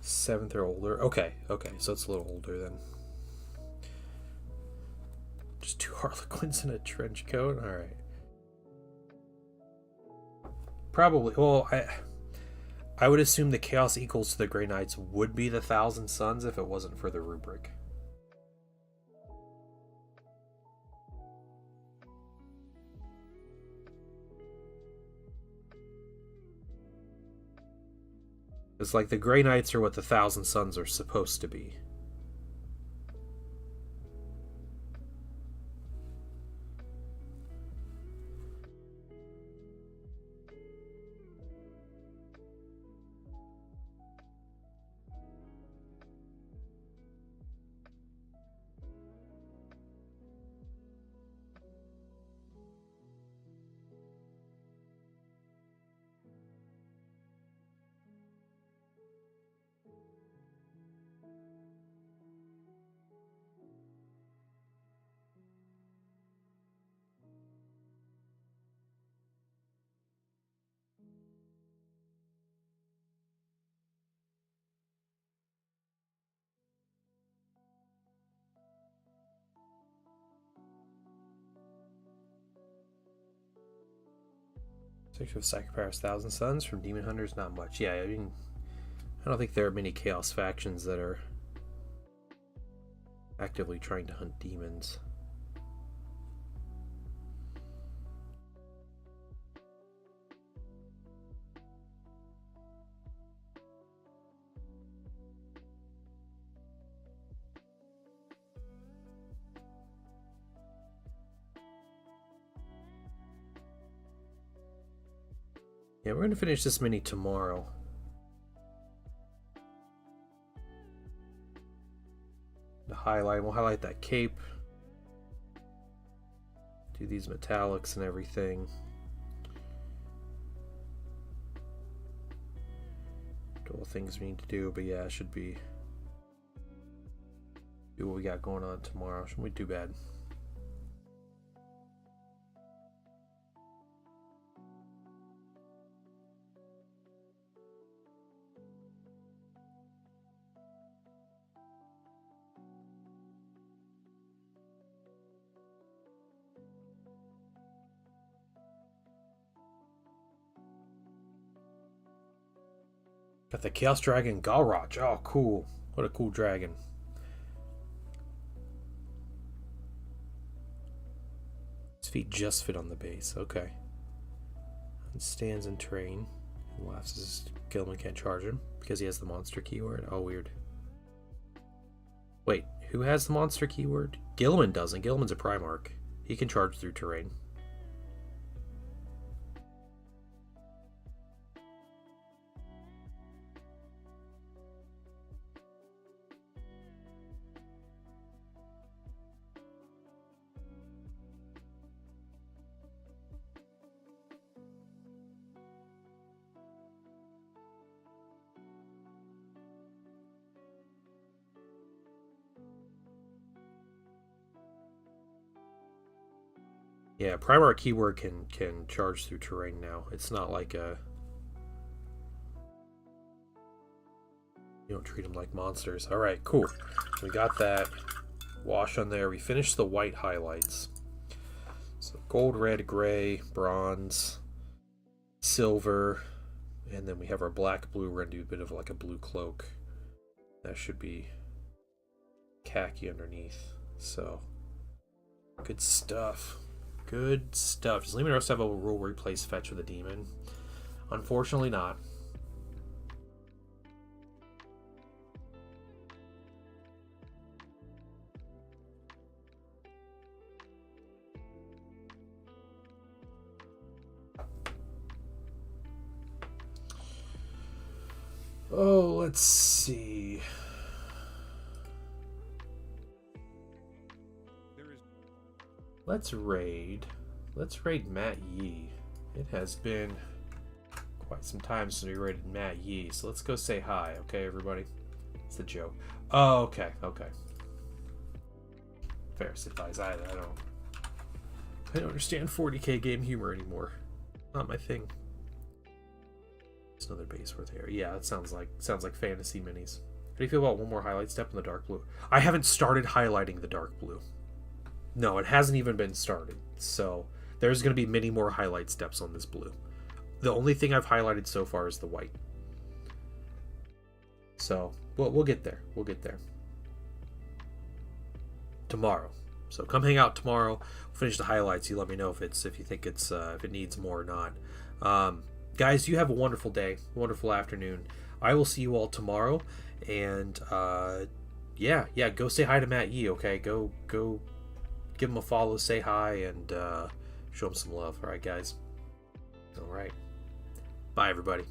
Seventh or older. Okay, okay, so it's a little older then. Just two Harlequins in a trench coat. All right. Probably. Well, I would assume the chaos equals to the Grey Knights would be the Thousand Suns if it wasn't for the rubric. It's like the Grey Knights are what the Thousand Suns are supposed to be. Six of Psychopath's Thousand Suns from Demon Hunters, not much. Yeah, I mean, I don't think there are many Chaos factions that are actively trying to hunt demons. Yeah, we're going to finish this mini tomorrow. We'll highlight that cape. Do these metallics and everything. Do all the things we need to do, but yeah, it should be do what we got going on tomorrow. Shouldn't be too bad. Got the Chaos Dragon Galroch. Oh, cool. What a cool dragon. His feet just fit on the base. Okay. And stands in terrain. And laughs as Gilman can't charge him because he has the monster keyword. Oh, weird. Wait, who has the monster keyword? Gilman doesn't. Gilman's a Primarch. He can charge through terrain. Yeah, Primarch keyword can charge through terrain now. It's not like a... You don't treat them like monsters. Alright, cool. We got that wash on there. We finished the white highlights. So gold, red, gray, bronze, silver, and then we have our black, blue. We're going to do a bit of like a blue cloak. That should be khaki underneath. So, good stuff. Good stuff. Does Leman have a rule replace fetch with a demon? Unfortunately not. Oh, let's see. Let's raid Matt Yee. It has been quite some time since we raided Matt Yee, so let's go say hi, okay, everybody? It's a joke. Oh, okay, okay. Fair advice. I don't understand 40k game humor anymore. Not my thing. There's another base worth here. Yeah, it sounds like fantasy minis. How do you feel about one more highlight step in the dark blue? I haven't started highlighting the dark blue. No, it hasn't even been started. So there's going to be many more highlight steps on this blue. The only thing I've highlighted so far is the white. So we'll get there. We'll get there tomorrow. So come hang out tomorrow. We'll finish the highlights. You let me know if you think it's if it needs more or not. Guys, you have a wonderful day, wonderful afternoon. I will see you all tomorrow. And yeah, go say hi to Matt Yee. Okay, go. Give him a follow, say hi, and show him some love. All right, guys. All right. Bye, everybody.